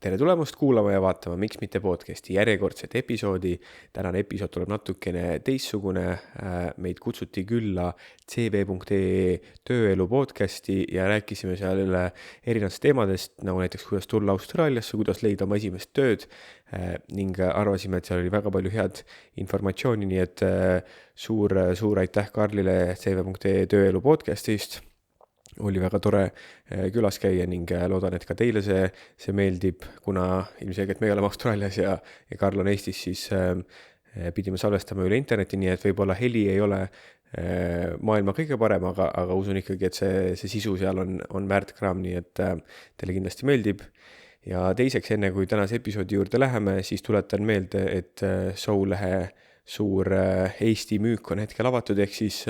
Tere tulemast kuulama ja vaatama Miks mitte podcasti järjekordset episoodi. Tänane episood tuleb natukene teistsugune. Meid kutsuti külla cv.ee tööelu podcasti ja rääkisime seal erinevatest teemadest, nagu näiteks kuidas tulla Austraaliasse, kuidas leida oma esimest tööd ning arvasime, et seal oli väga palju head informatsiooni, nii et suur aitäh Karlile cv.ee tööelu podcastist. Oli väga tore külas käia ning loodan, et ka teile see meeldib, kuna ilmselgelt me oleme Austraalias ja Karl on Eestis, siis pidime salvestama üle interneti, nii et võib-olla heli ei ole maailma kõige parem, aga usun ikkagi, et see sisu seal on väärt kraam, nii et teile kindlasti meeldib. Ja teiseks, enne kui tänase episoodi juurde läheme, siis tuletan meelde, et Soulehe suur Eesti müük on hetkel avatud, ehk siis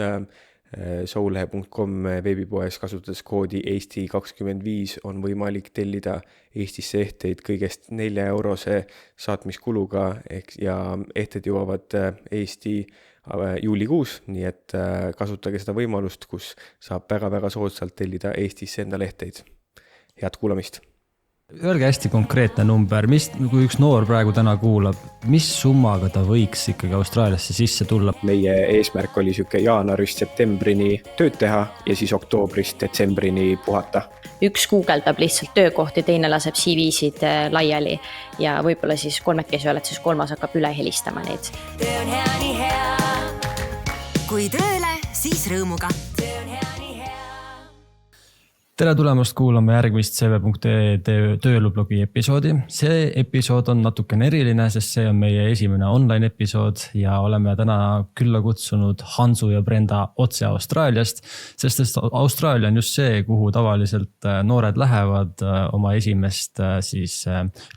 soulehe.com veebipoes kasutades koodi Eesti25 on võimalik tellida Eestisse ehteid kõigest 4 eurose saatmiskuluga ja ehted jõuavad Eesti juulikuus, nii et kasutage seda võimalust, kus saab väga-väga soodsalt tellida Eestisse endale ehteid. Head kuulamist! Öelge hästi konkreetne number, kui üks noor praegu täna kuulab, mis summaga ta võiks ikkagi Austraaliasse sisse tulla? Meie eesmärk oli jaanuarist septembrini tööd teha ja siis oktoobrist detsembrini puhata. Üks guugeldab lihtsalt töökohti, teine laseb CV-sid laiali ja võib-olla siis kolmekesi oled, siis kolmas hakkab üle helistama neid. Töö on hea, nii hea. Kui tööle, siis rõõmuga. Tere tulemast kuulama järgmist cv.ee tööelublogi episoodi. See episood on natukene eriline, sest see on meie esimene online episood ja oleme täna külla kutsunud Hansu ja Brenda otse Austraaliast, sest Austraalia on just see, kuhu tavaliselt noored lähevad oma esimest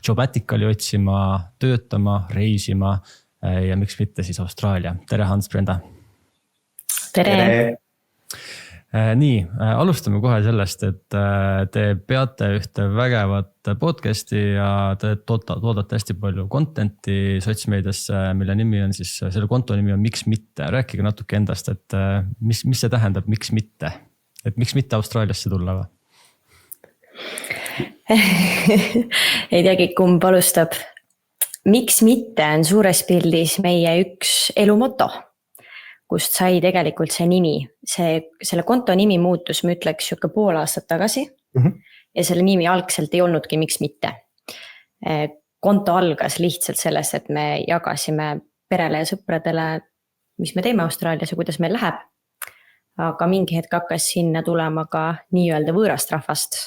jobaticali otsima, töötama, reisima ja miks mitte siis Austraalia. Tere Hans, Brenda! Tere! Nii, alustame kohe sellest, et te peate ühte vägevat podcasti ja te toodate hästi palju contenti sotsmeediasse, mille nimi on siis, selle konto nimi on Miks mitte. Rääkige natuke endast, et mis see tähendab, miks mitte? Et miks mitte Austraaliasse tulla? Ei teagi, kumb alustab. Miks mitte on suures pildis meie üks elumoto, kust sai tegelikult see nimi. Selle konto nimi muutus, ma ütleks, pool aastat tagasi. Ja selle nimi algselt ei olnudki miks mitte. Konto algas lihtsalt sellest, et me jagasime perele ja sõpradele, mis me teeme Austraalias ja kuidas meil läheb. Aga mingi hetk hakkas sinna tulema ka nii-öelda võõrast rahvast.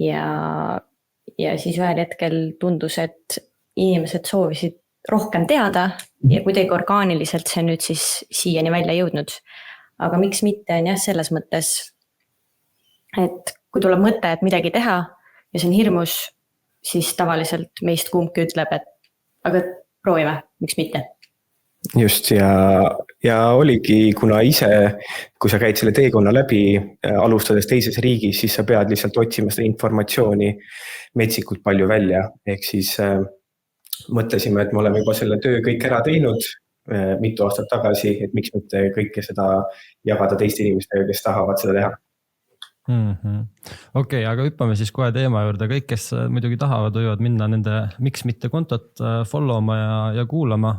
Ja siis ühel hetkel tundus, et inimesed soovisid rohkem teada ja kuidagi orgaaniliselt see nüüd siis siiani välja jõudnud. Aga miks mitte on selles mõttes, et kui tuleb mõte, et midagi teha ja see on hirmus, siis tavaliselt meist kumbki ütleb, et aga proovime, miks mitte. Just ja oligi, kuna ise, kui sa käid selle teekonna läbi, alustades teises riigis, siis sa pead lihtsalt otsima seda informatsiooni metsikult palju välja, ehk siis mõtlesime, et me oleme juba selle töö kõik ära teinud mitu aastat tagasi, et miks mitte kõike seda jagada teiste inimestega, kes tahavad seda teha. Okei, aga hüppame siis kohe teema juurde. Kõik, kes muidugi tahavad, võivad minna nende miks mitte kontot followma ja kuulama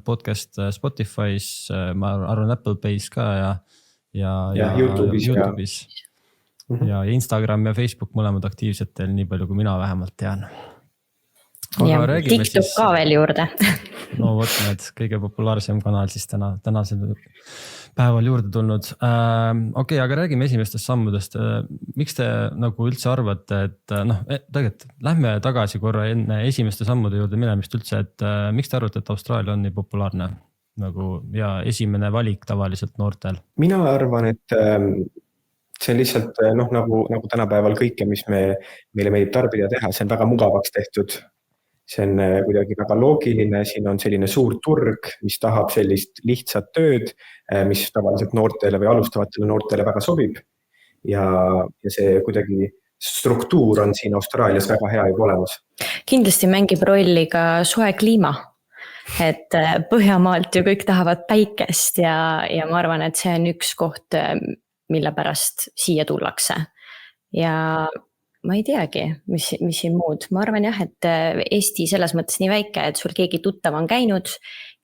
podcast Spotify's, ma arvan Apple Pay's ka ja YouTube'is. Ja Instagram ja Facebook mõlemad aktiivsetel, nii palju kui mina vähemalt tean. Ja TikTok ka veel juurde. No võt need kõige populaarsem kanal siis tänasel päeval juurde tulnud. Okei, aga räägime esimestest sammudest. Miks te nagu üldse arvate, et tegelikult lähme tagasi korra enne esimeste sammude juurde minemist üldse, et miks te arvate, et Austraalia on nii populaarne ja esimene valik tavaliselt noortel? Mina arvan, et see on lihtsalt nagu tänapäeval kõike, mis meile meeldib tarbida teha, see on väga mugavaks tehtud. See on kuidagi väga loogiline, siin on selline suur turg, mis tahab sellist lihtsat tööd, mis tavaliselt noortele või alustavatele noortele väga sobib. Ja see kuidagi struktuur on siin Austraalias väga hea juba olemas. Kindlasti mängib rolli ka soe kliima. Et Põhjamaalt ju kõik tahavad päikest ja ma arvan, et see on üks koht, mille pärast siia tullakse. Ja ma ei teagi, mis siin muud, ma arvan jah, et Eesti selles mõttes nii väike, et sul keegi tuttav on käinud,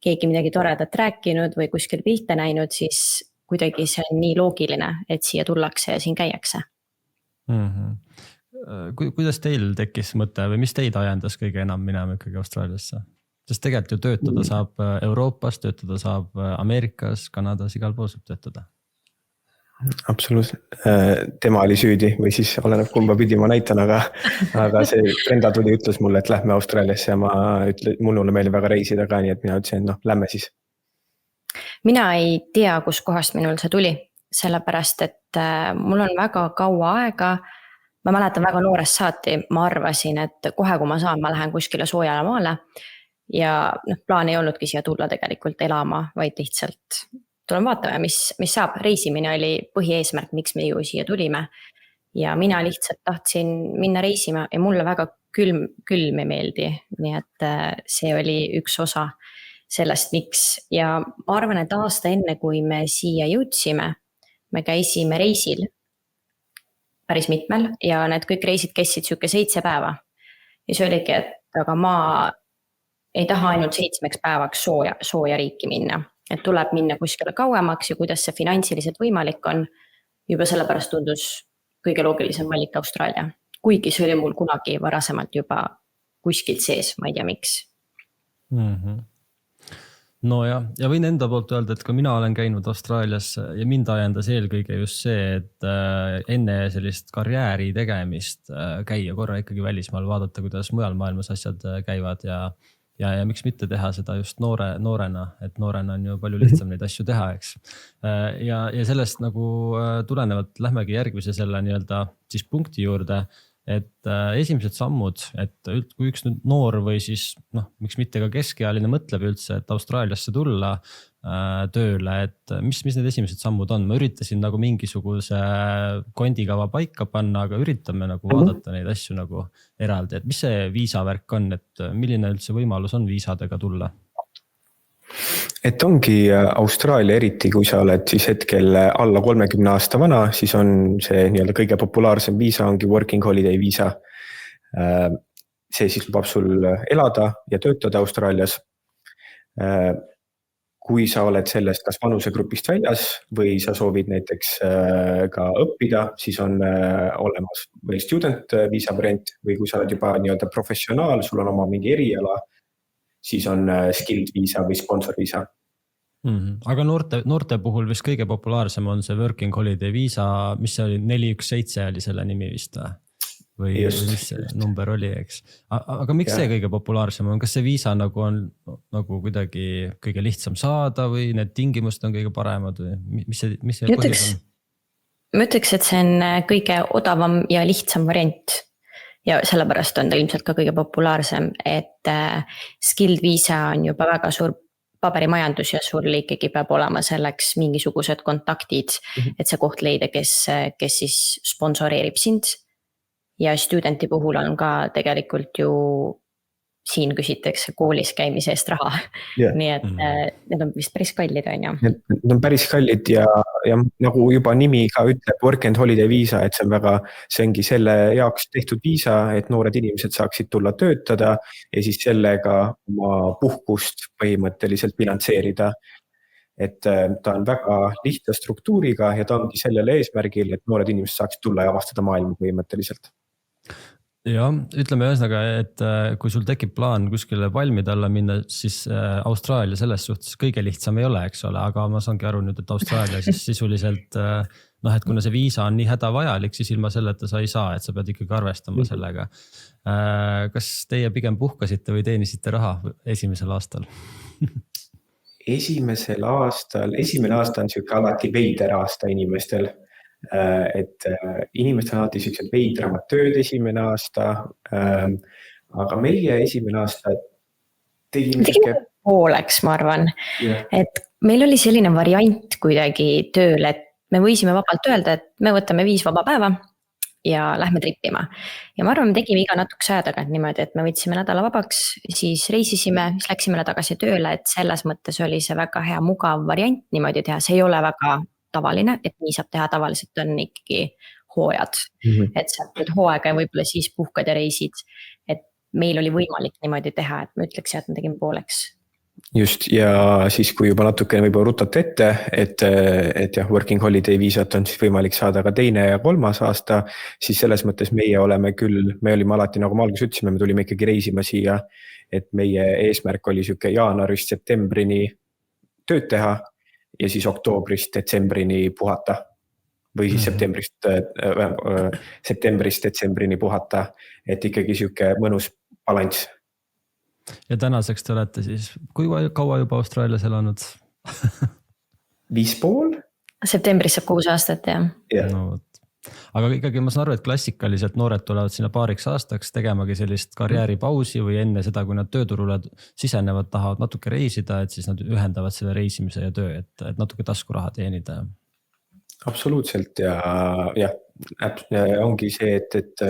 keegi midagi toredat rääkinud või kuskil pilte näinud, siis kuidagi see on nii loogiline, et siia tullakse ja siin käiakse. Kuidas teil tekkis mõte või mis teid ajendas kõige enam minema ikkagi Austraaliasse? Sest tegelikult ju töötada saab Euroopas, töötada saab Ameerikas, Kanadas, igal pool saab töötada. Absoluutselt. Tema oli süüdi või siis oleneb kumba pidi ma näitan, aga see Brenda tuli ütles mulle, et lähme Austraaliasse ja mulle meeldib väga reisida ka, nii et mina ütlesin, et lähme siis. Mina ei tea, kus kohast minul see tuli, sellepärast, et mul on väga kaua aega. Ma mäletan väga noorest saati, ma arvasin, et kohe kui ma saan, ma lähen kuskile soojale maale ja plaan ei olnudki siia tulla tegelikult elama, vaid lihtsalt tuleme vaatame, mis saab. Reisimine oli põhieesmärk, miks me ju siia tulime ja mina lihtsalt tahtsin minna reisima ja mulle väga külm ei meeldi, nii et see oli üks osa sellest, miks ja ma arvan, et aasta enne, kui me siia jõudsime, me käisime reisil päris mitmel ja need kõik reisid kestsid siuke 7 päeva. Ja see oligi, et aga ma ei taha ainult 7 päevaks sooja riiki minna, et tuleb minna kuskile kauemaks ja kuidas see finantsiliselt võimalik on. Juba sellepärast tundus kõige loogilisem valik Austraalia, kuigi see oli mul kunagi varasemalt juba kuskilt sees, ma ei tea miks. No ja võin enda poolt öelda, et kui mina olen käinud Austraalias ja mind ajendas eelkõige just see, et enne sellist karjääri tegemist käia korra ikkagi välismaal, vaadata, kuidas mujal maailmas asjad käivad ja miks mitte teha seda just noorena, et noorena on ju palju lihtsam neid asju teha, eks. Ja sellest nagu tulenevalt lähmegi järgmise selle nii-öelda siis punkti juurde, et esimesed sammud, et kui üks nüüd noor või siis miks mitte ka keskealine mõtleb üldse, et Austraaliasse tulla tööle, et mis need esimesed sammud on? Ma üritasin nagu mingisuguse kondikava paika panna, aga üritame nagu vaadata neid asju nagu eraldi, et mis see viisavärk on, et milline üldse võimalus on viisadega tulla? Et ongi Austraalia eriti, kui sa oled siis hetkel alla 30 aasta vana, siis on see nii-öelda kõige populaarsem viisa ongi working holiday viisa. See siis lubab sul elada ja töötada Austraalias. Kui sa oled sellest kas vanusegrupist väljas või sa soovid näiteks ka õppida, siis on olemas või student viisa variant või kui sa oled juba nii-öelda professionaal, sul on oma mingi eriala, siis on skilled viisa või sponsor viisa. Aga noorte puhul vist kõige populaarsem on see working holiday viisa, mis see oli 417 oli selle nimi vist või mis see number oli, eks. Aga miks see kõige populaarsem on? Kas see viisa nagu on nagu kuidagi kõige lihtsam saada või need tingimused on kõige paremad või mis see põhjus on? Ma ütleks, et see on kõige odavam ja lihtsam variant. Ja sellepärast on ta ilmselt ka kõige populaarsem, et skilled viisa on juba väga suur paberimajandus ja sul ikkagi peab olema selleks mingisugused kontaktid, et see koht leida, kes siis sponsoreerib sind. Ja studenti puhul on ka tegelikult ju siin küsitakse koolis käimise eest raha. Nii et need on vist päris kallid, on ju? Need on päris kallid ja nagu juba nimi ka ütleb, work and holiday viisa, et see ongi selle jaoks tehtud viisa, et noored inimesed saaksid tulla töötada ja siis sellega oma puhkust põhimõtteliselt finantseerida. Et ta on väga lihtsa struktuuriga ja ta ongi sellele eesmärgil, et noored inimesed saaksid tulla ja avastada maailma põhimõtteliselt. Ja ütleme ühesõnaga, et kui sul tekib plaan kuskile palmide alla minna, siis Austraalia selles suhtes kõige lihtsam ei ole, eks ole, aga ma saangi aru nüüd, et Austraalia siis sisuliselt, et kuna see viisa on nii hädavajalik, siis ilma selleta sa ei saa, et sa pead ikkagi arvestama sellega. Kas teie pigem puhkasite või teenisite raha esimesel aastal? Esimene aasta on siuke alati veider aasta inimestel. Et inimestel on alati sellised veidramad tööd esimene aasta, aga meie esimene aasta tegime pooleks, ma arvan. Et meil oli selline variant kuidagi tööl, et me võisime vabalt öelda, et me võtame 5 vaba päeva ja lähme trippima. Ja ma arvan, me tegime iga natukese aja tagant niimoodi, et me võtsime nädala vabaks, siis reisisime, siis läksime tagasi tööle, et selles mõttes oli see väga hea mugav variant niimoodi teha, see ei ole väga tavaline, et nii saab teha, tavaliselt on ikkagi hooajad. Et sa teed hooaega ja võib-olla siis puhkad ja reisid. Et meil oli võimalik niimoodi teha, et ma ütleks, et ma tegin pooleks. Just, ja siis kui juba natukene võib-olla rutate ette, et jah, working holiday viisat on siis võimalik saada ka 2. ja 3. aasta, siis selles mõttes me olime alati, nagu ma alguses ütlesime, me tulime ikkagi reisima siia, et meie eesmärk oli siuke jaanuarist septembrini tööd teha ja siis oktoobrist detsembrini puhata või siis septembrist detsembrini puhata, et ikkagi siuke mõnus balanss. Ja tänaseks te olete siis, kui kaua juba Austraalias elanud? 5,5? Septembris saab 6 aastat, jah. Yeah. No, aga ikkagi ma saan aru, et klassikaliselt noored tulevad sinna paariks aastaks tegemagi sellist karjääripausi või enne seda, kui nad tööturule sisenevad, tahavad natuke reisida, et siis nad ühendavad selle reisimise ja töö, et natuke taskuraha teenida. Absoluutselt ja ongi see, et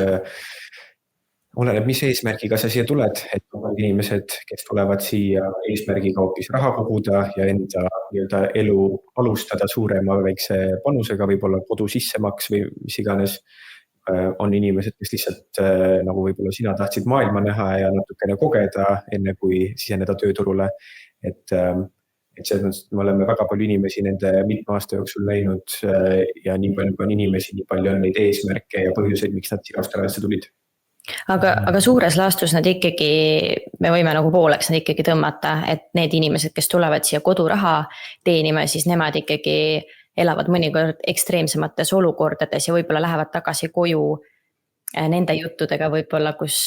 oleneb, mis eesmärgiga sa siia tuled, et on inimesed, kes tulevad siia eesmärgiga hoopis raha koguda ja enda elu alustada suurema väikse panusega, võib-olla kodu sissemaks või mis iganes. On inimesed, kes lihtsalt nagu võib-olla sina tahtsid maailma näha ja natukene kogeda enne kui siseneda tööturule. Et selles mõttes, me oleme väga palju inimesi nende mitme aasta jooksul näinud ja nii palju on inimesi, nii palju on neid eesmärke ja põhjuseid, miks nad siia Austraaliasse tulid. Aga suures laastus nad ikkagi, me võime nagu pooleks nad ikkagi tõmmata, et need inimesed, kes tulevad siia koduraha teenima, siis nemad ikkagi elavad mõnikord ekstreemsemates olukordades ja võib-olla lähevad tagasi koju nende juttudega võib-olla, kus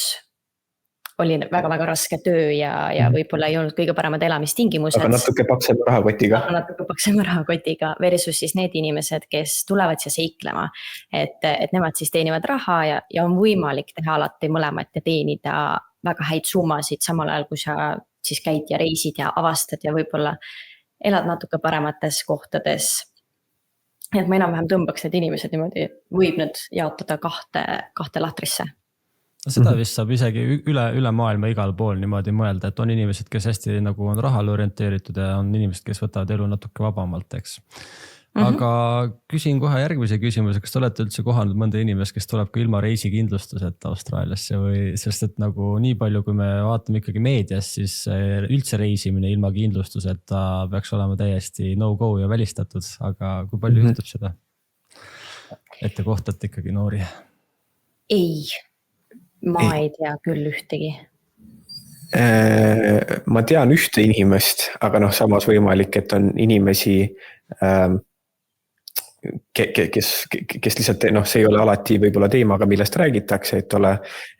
oli väga-väga raske töö ja võib-olla ei olnud kõige paremad elamistingimused. Aga natuke paksema rahakotiga versus siis need inimesed, kes tulevad siia seiklema, et nemad siis teenivad raha ja on võimalik teha alati mõlemat ja teenida väga häid summasid samal ajal, kui sa siis käid ja reisid ja avastad ja võib-olla elad natuke paremates kohtades. Et ma enam-vähem tõmbaks need inimesed niimoodi, võib nüüd jaotada kahte lahtrisse. Seda vist saab isegi üle maailma igal pool niimoodi mõelda, et on inimesed, kes hästi nagu on rahale orienteeritud ja on inimesed, kes võtavad elu natuke vabamalt, eks. Aga küsin kohe järgmise küsimuse, kas te olete üldse kohanud mõnda inimest, kes tuleb ka ilma reisikindlustuseta Austraaliasse või sest, et nagu nii palju, kui me vaatame ikkagi meedias, siis üldse reisimine ilma kindlustuseta peaks olema täiesti no-go ja välistatud, aga kui palju juhtub seda? Et te kohtate ikkagi noori? Ei. Ma ei tea küll ühtegi. Ma tean ühte inimest, aga samas võimalik, et on inimesi, kes lihtsalt, see ei ole alati võib-olla teemaga, millest räägitakse, et ole,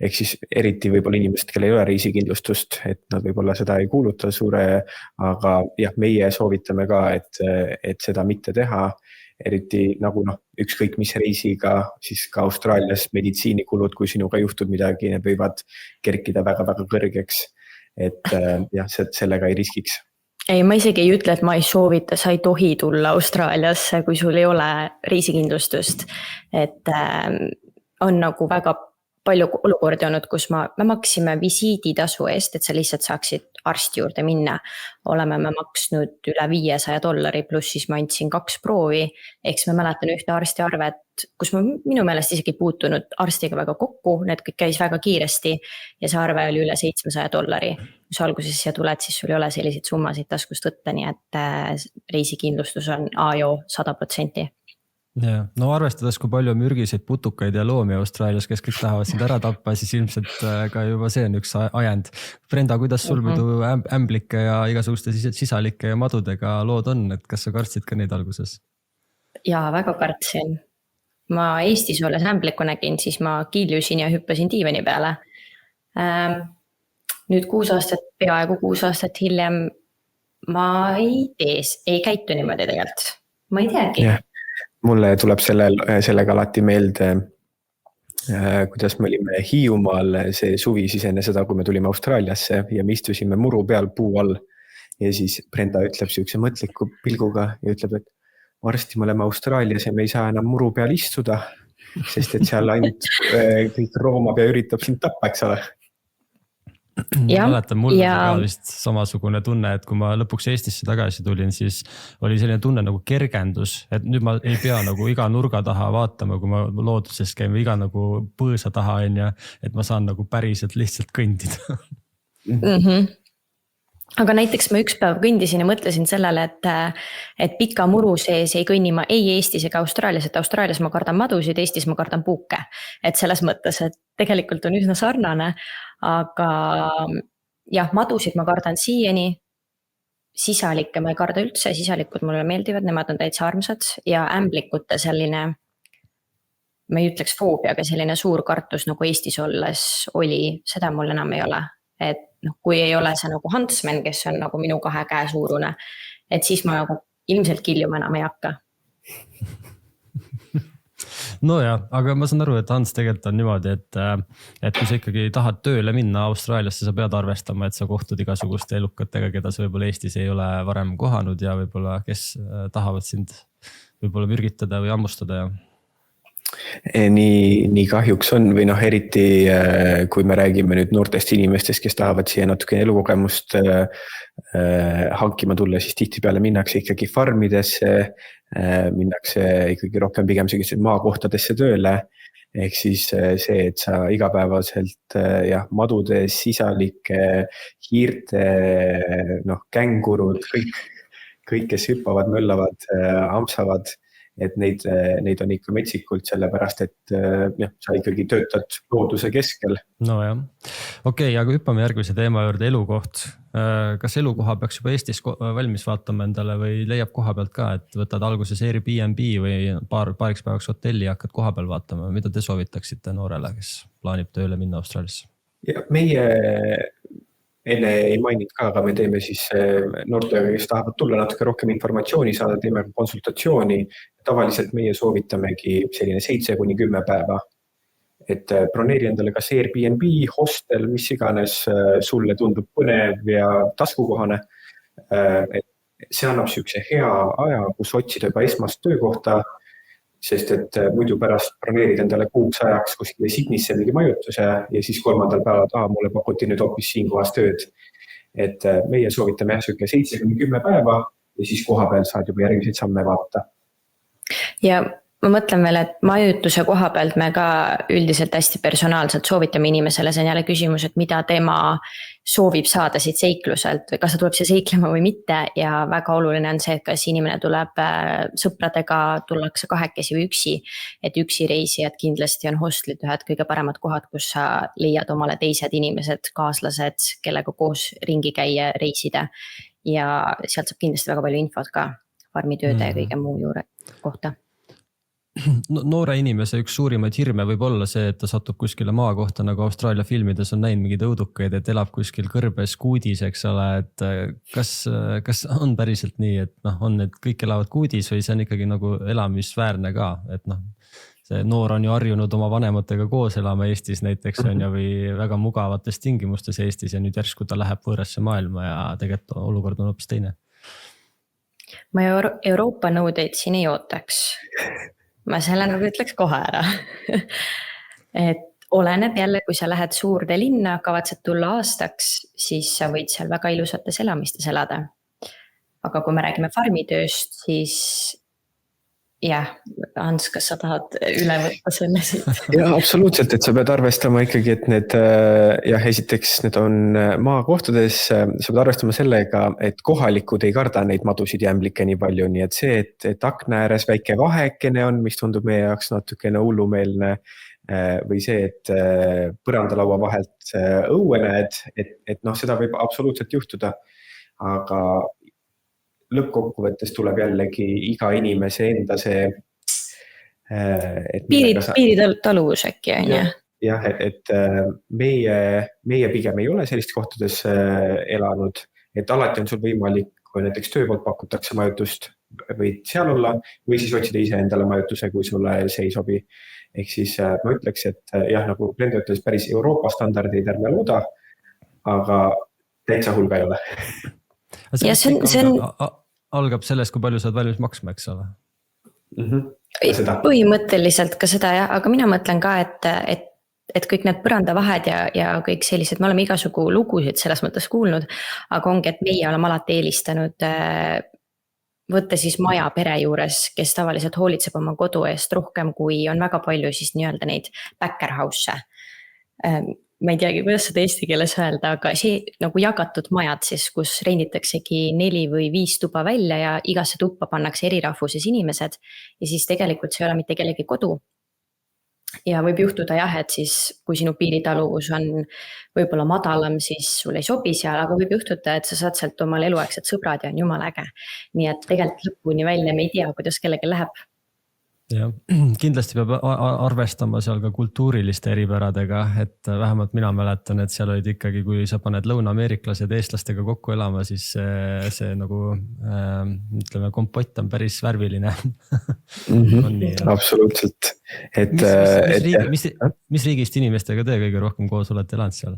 ehk siis eriti võib-olla inimesed, kelle ei ole reisikindlustust, et nad võib-olla seda ei kuuluta aga jah, meie soovitame ka, et seda mitte teha. Eriti nagu ükskõik mis reisiga, siis ka Austraalias meditsiinikulud, kui sinuga juhtub midagi, need võivad kerkida väga-väga kõrgeks, et jah, sellega ei riskiks. Ei, ma isegi ei ütle, et ma ei soovita, sa ei tohi tulla Austraaliasse, kui sul ei ole reisikindlustust, et on nagu väga palju olukordi olnud, kus me maksime visiiditasu eest, et sa lihtsalt saaksid arsti juurde minna. Oleme me maksnud üle $500 pluss siis ma andsin 2 proovi. Eks ma mäletan ühte arsti arvet, kus ma minu meelest isegi puutunud arstiga väga kokku, need kõik käis väga kiiresti ja see arve oli üle $700. Kui sa alguses siia tuled, siis sul ei ole selliseid summasid taskust võtta, nii et reisikindlustus on AJO 100%. Ja, no arvestades, kui palju mürgiseid putukaid ja loomi Austraalias, kes kõik tahavad sind ära tappa, siis ilmselt ka juba see on üks ajend. Brenda, kuidas sul muidu ämblike ja igasuguste sisalike ja madudega lood on, et kas sa kartsid ka neid alguses? Jaa, väga kartsin. Ma Eestis olles ämbliku nägin, siis ma kiiljusin ja hüppasin diivani peale. Nüüd peaaegu 6 aastat hiljem ma ei käitu niimoodi tegelikult. Ma ei teagi. Yeah. Mulle tuleb sellega alati meelde, kuidas me olime Hiiumaal see suvi siis enne seda, kui me tulime Austraaliasse ja me istusime muru peal puu all. Ja siis Brenda ütleb siukse mõtliku pilguga ja ütleb, et varsti me oleme Austraalias ja me ei saa enam muru peal istuda, sest et seal ainult kõik roomab ja üritab sind tappa, eks ole. Jah, mäletan, mul oli ja ka vist samasugune tunne, et kui ma lõpuks Eestisse tagasi tulin, siis oli selline tunne nagu kergendus, et nüüd ma ei pea nagu iga nurga taha vaatama, kui ma looduses käin või iga nagu põõsa taha on ja et ma saan nagu päriselt lihtsalt kõndida. aga näiteks ma üks päev kõndisin ja mõtlesin sellele, et pika muru sees ei kõnni ma ei Eestis ega Austraalias, et Austraalias ma kardan madusid, Eestis ma kardan puuke. Et selles mõttes, et tegelikult on üsna sarnane, aga jah, madusid ma kardan siiani, sisalikke ma ei karda üldse, sisalikud mulle meeldivad, nemad on täitsa armsad ja ämblikute selline, ma ei ütleks foobia, aga selline suur kartus nagu Eestis olles oli, seda mul enam ei ole. Et noh, kui ei ole see nagu Huntsman, kes on nagu minu 2 käe suurune, et siis ma nagu ilmselt kiljuma enam ei hakka. No ja, aga ma saan aru, et Hans tegelikult on niimoodi, et kui sa ikkagi tahad tööle minna Austraaliasse, sa pead arvestama, et sa kohtud igasuguste elukatega, keda sa võib-olla Eestis ei ole varem kohanud ja võib-olla kes tahavad sind võib-olla mürgitada või hammustada ja nii kahjuks on või noh, eriti kui me räägime nüüd noortest inimestest, kes tahavad siia natuke elukogemust hankima tulla, siis tihtipeale minnakse ikkagi farmidesse, minnakse ikkagi rohkem pigem sellisesse maakohtadesse tööle. Ehk siis see, et sa igapäevaselt madude, sisalike, hiirte, kängurud, kõik, kes hüppavad, möllavad, ampsavad, et neid on ikka metsikult, sellepärast, et sa ikkagi töötad looduse keskel. No jah. Okei, aga hüppame järgmise teema juurde, elukoht. Kas elukoha peaks juba Eestis valmis vaatama endale või leiab koha pealt ka, et võtad alguses Airbnb või paariks päevaks hotelli ja hakkad koha peal vaatama? Mida te soovitaksite noorele, kes plaanib tööle minna Austraaliasse? Ja meie enne ei maininud ka, aga me teeme siis noortega, kes tahavad tulla natuke rohkem informatsiooni saada, teeme konsultatsiooni. Tavaliselt meie soovitamegi selline 7-10 päeva. Et broneeri endale kas Airbnb, hostel, mis iganes sulle tundub põnev ja taskukohane. See annab sükse hea aja, kus otsida juba esmast töökohta, sest et muidu pärast broneerid endale kuuks ajaks kuskile Sydneysse mingi majutuse ja siis 3. päeval mulle pakuti nüüd hoopis siin kohas tööd. Et meie soovitame süke 7-10 päeva ja siis koha peal saad juba järgmiseid samme vaata. Ja ma mõtlen veel, et majutuse koha pealt me ka üldiselt hästi personaalselt soovitame inimesele, see on jälle küsimus, et mida tema soovib saada siit seikluselt või kas ta tuleb siia seiklema või mitte ja väga oluline on see, et kas inimene tuleb sõpradega, tullakse 2 või üksi, et üksi reisijad kindlasti on hostlid ühed kõige paremad kohad, kus sa leiad omale teised inimesed, kaaslased, kellega koos ringi käia, reisida ja sealt saab kindlasti väga palju infot ka farmitööde ja kõige muu juure kohta. Noore inimese üks suurimaid hirme võib olla see, et ta satub kuskile maakohta, nagu Austraalia filmides on näinud mingid õudukaid, et elab kuskil kõrbes kuudis, eks ole, et kas on päriselt nii, et on need kõik elavad kuudis või see on ikkagi nagu elamisväärne ka, et see noor on ju harjunud oma vanematega koos elama Eestis näiteks on ja või väga mugavates tingimustes Eestis ja nüüd järsku ta läheb võõrasse maailma ja tegelikult olukord on hoopis teine. Ma Euroopa nõudeid siin ei ootaks. Ma selle nagu ütleks kohe ära. Et oleneb jälle, kui sa lähed suurde linna, kavatsed tulla aastaks, siis sa võid seal väga ilusates elamistes elada. Aga kui me räägime farmitööst, siis jah, Hans, kas sa tahad üle võtta selle siit? Ja absoluutselt, et sa pead arvestama ikkagi, et need, esiteks need on maakohtades, sa pead arvestama sellega, et kohalikud ei karda neid madusid ja ämblikke nii palju, nii et see, et akna ääres väike vahekene on, mis tundub meie jaoks natukene hullumeelne või see, et põrandalaua vahelt õue näed, et seda võib absoluutselt juhtuda, aga lõppkokkuvõttes tuleb jällegi iga inimese enda see piiritaluvus äkki on jah? Jah, et meie pigem ei ole sellist kohtades elanud, et alati on sul võimalik, kui näiteks töö poolt pakutakse majutust, võid seal olla või siis otsida ise endale majutuse, kui sulle see ei sobi. Ehk siis ma ütleks, et jah, nagu Blendo ütles, päris Euroopa standardeid ärme looda, aga täitsa hulga ei ole. Ja see algab sellest, kui palju sa oled valmis maksma, eks ole? Põhimõtteliselt ka seda, jah, aga mina mõtlen ka, et et kõik need põrandavahed ja kõik sellised, me oleme igasugu lugusid selles mõttes kuulnud, aga ongi, et meie oleme alati eelistanud võtta siis maja pere juures, kes tavaliselt hoolitseb oma kodu eest rohkem, kui on väga palju siis nii-öelda neid backer house'e. Ma ei teagi, kuidas seda eesti keeles öelda, aga see nagu jagatud majad siis, kus renditaksegi 4 või 5 tuba välja ja igasse tuppa pannakse eri rahvuses inimesed ja siis tegelikult see ei ole mitte kellegi kodu. Ja võib juhtuda jah, et siis kui sinu piiritaluvus on võib-olla madalam, siis sul ei sobi seal, aga võib juhtuda, et sa saad sealt omal eluaegsed sõbrad ja on jumala äge. Nii et tegelikult lõpuni välja me ei tea, kuidas kellegi läheb. Ja kindlasti peab arvestama seal ka kultuuriliste eripäradega, et vähemalt mina mäletan, et seal olid ikkagi, kui sa paned lõuna-ameeriklased eestlastega kokku elama, siis see nagu ütleme, kompott on päris värviline. Absoluutselt. Mis riigist inimestega te kõige rohkem koos olete elanud seal?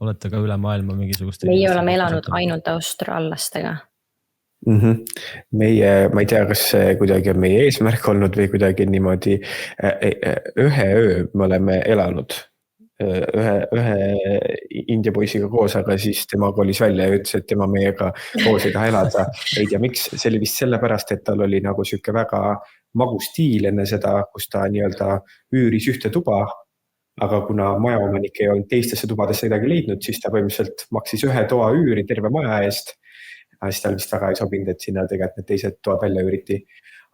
Olete ka üle maailma mingisugust? Meie oleme elanud ainult austraallastega. Meie, ma ei tea, kas see kuidagi on meie eesmärk olnud või kuidagi niimoodi ühe öö me oleme elanud ühe India poisiga koos, aga siis tema kolis välja ja ütles, et tema meiega koos ei taha elada. Ei tea, miks? See oli vist sellepärast, et tal oli nagu siuke väga magus stiil enne seda, kus ta nii-öelda üüris ühte tuba, aga kuna majaomanik ei olnud teistesse tubadesse midagi leidnud, siis ta põhimõtteliselt maksis ühe toa üüri terve maja eest. Siis tal vist väga ei sobinud, et sinna tegelikult need teised toad välja üüriti.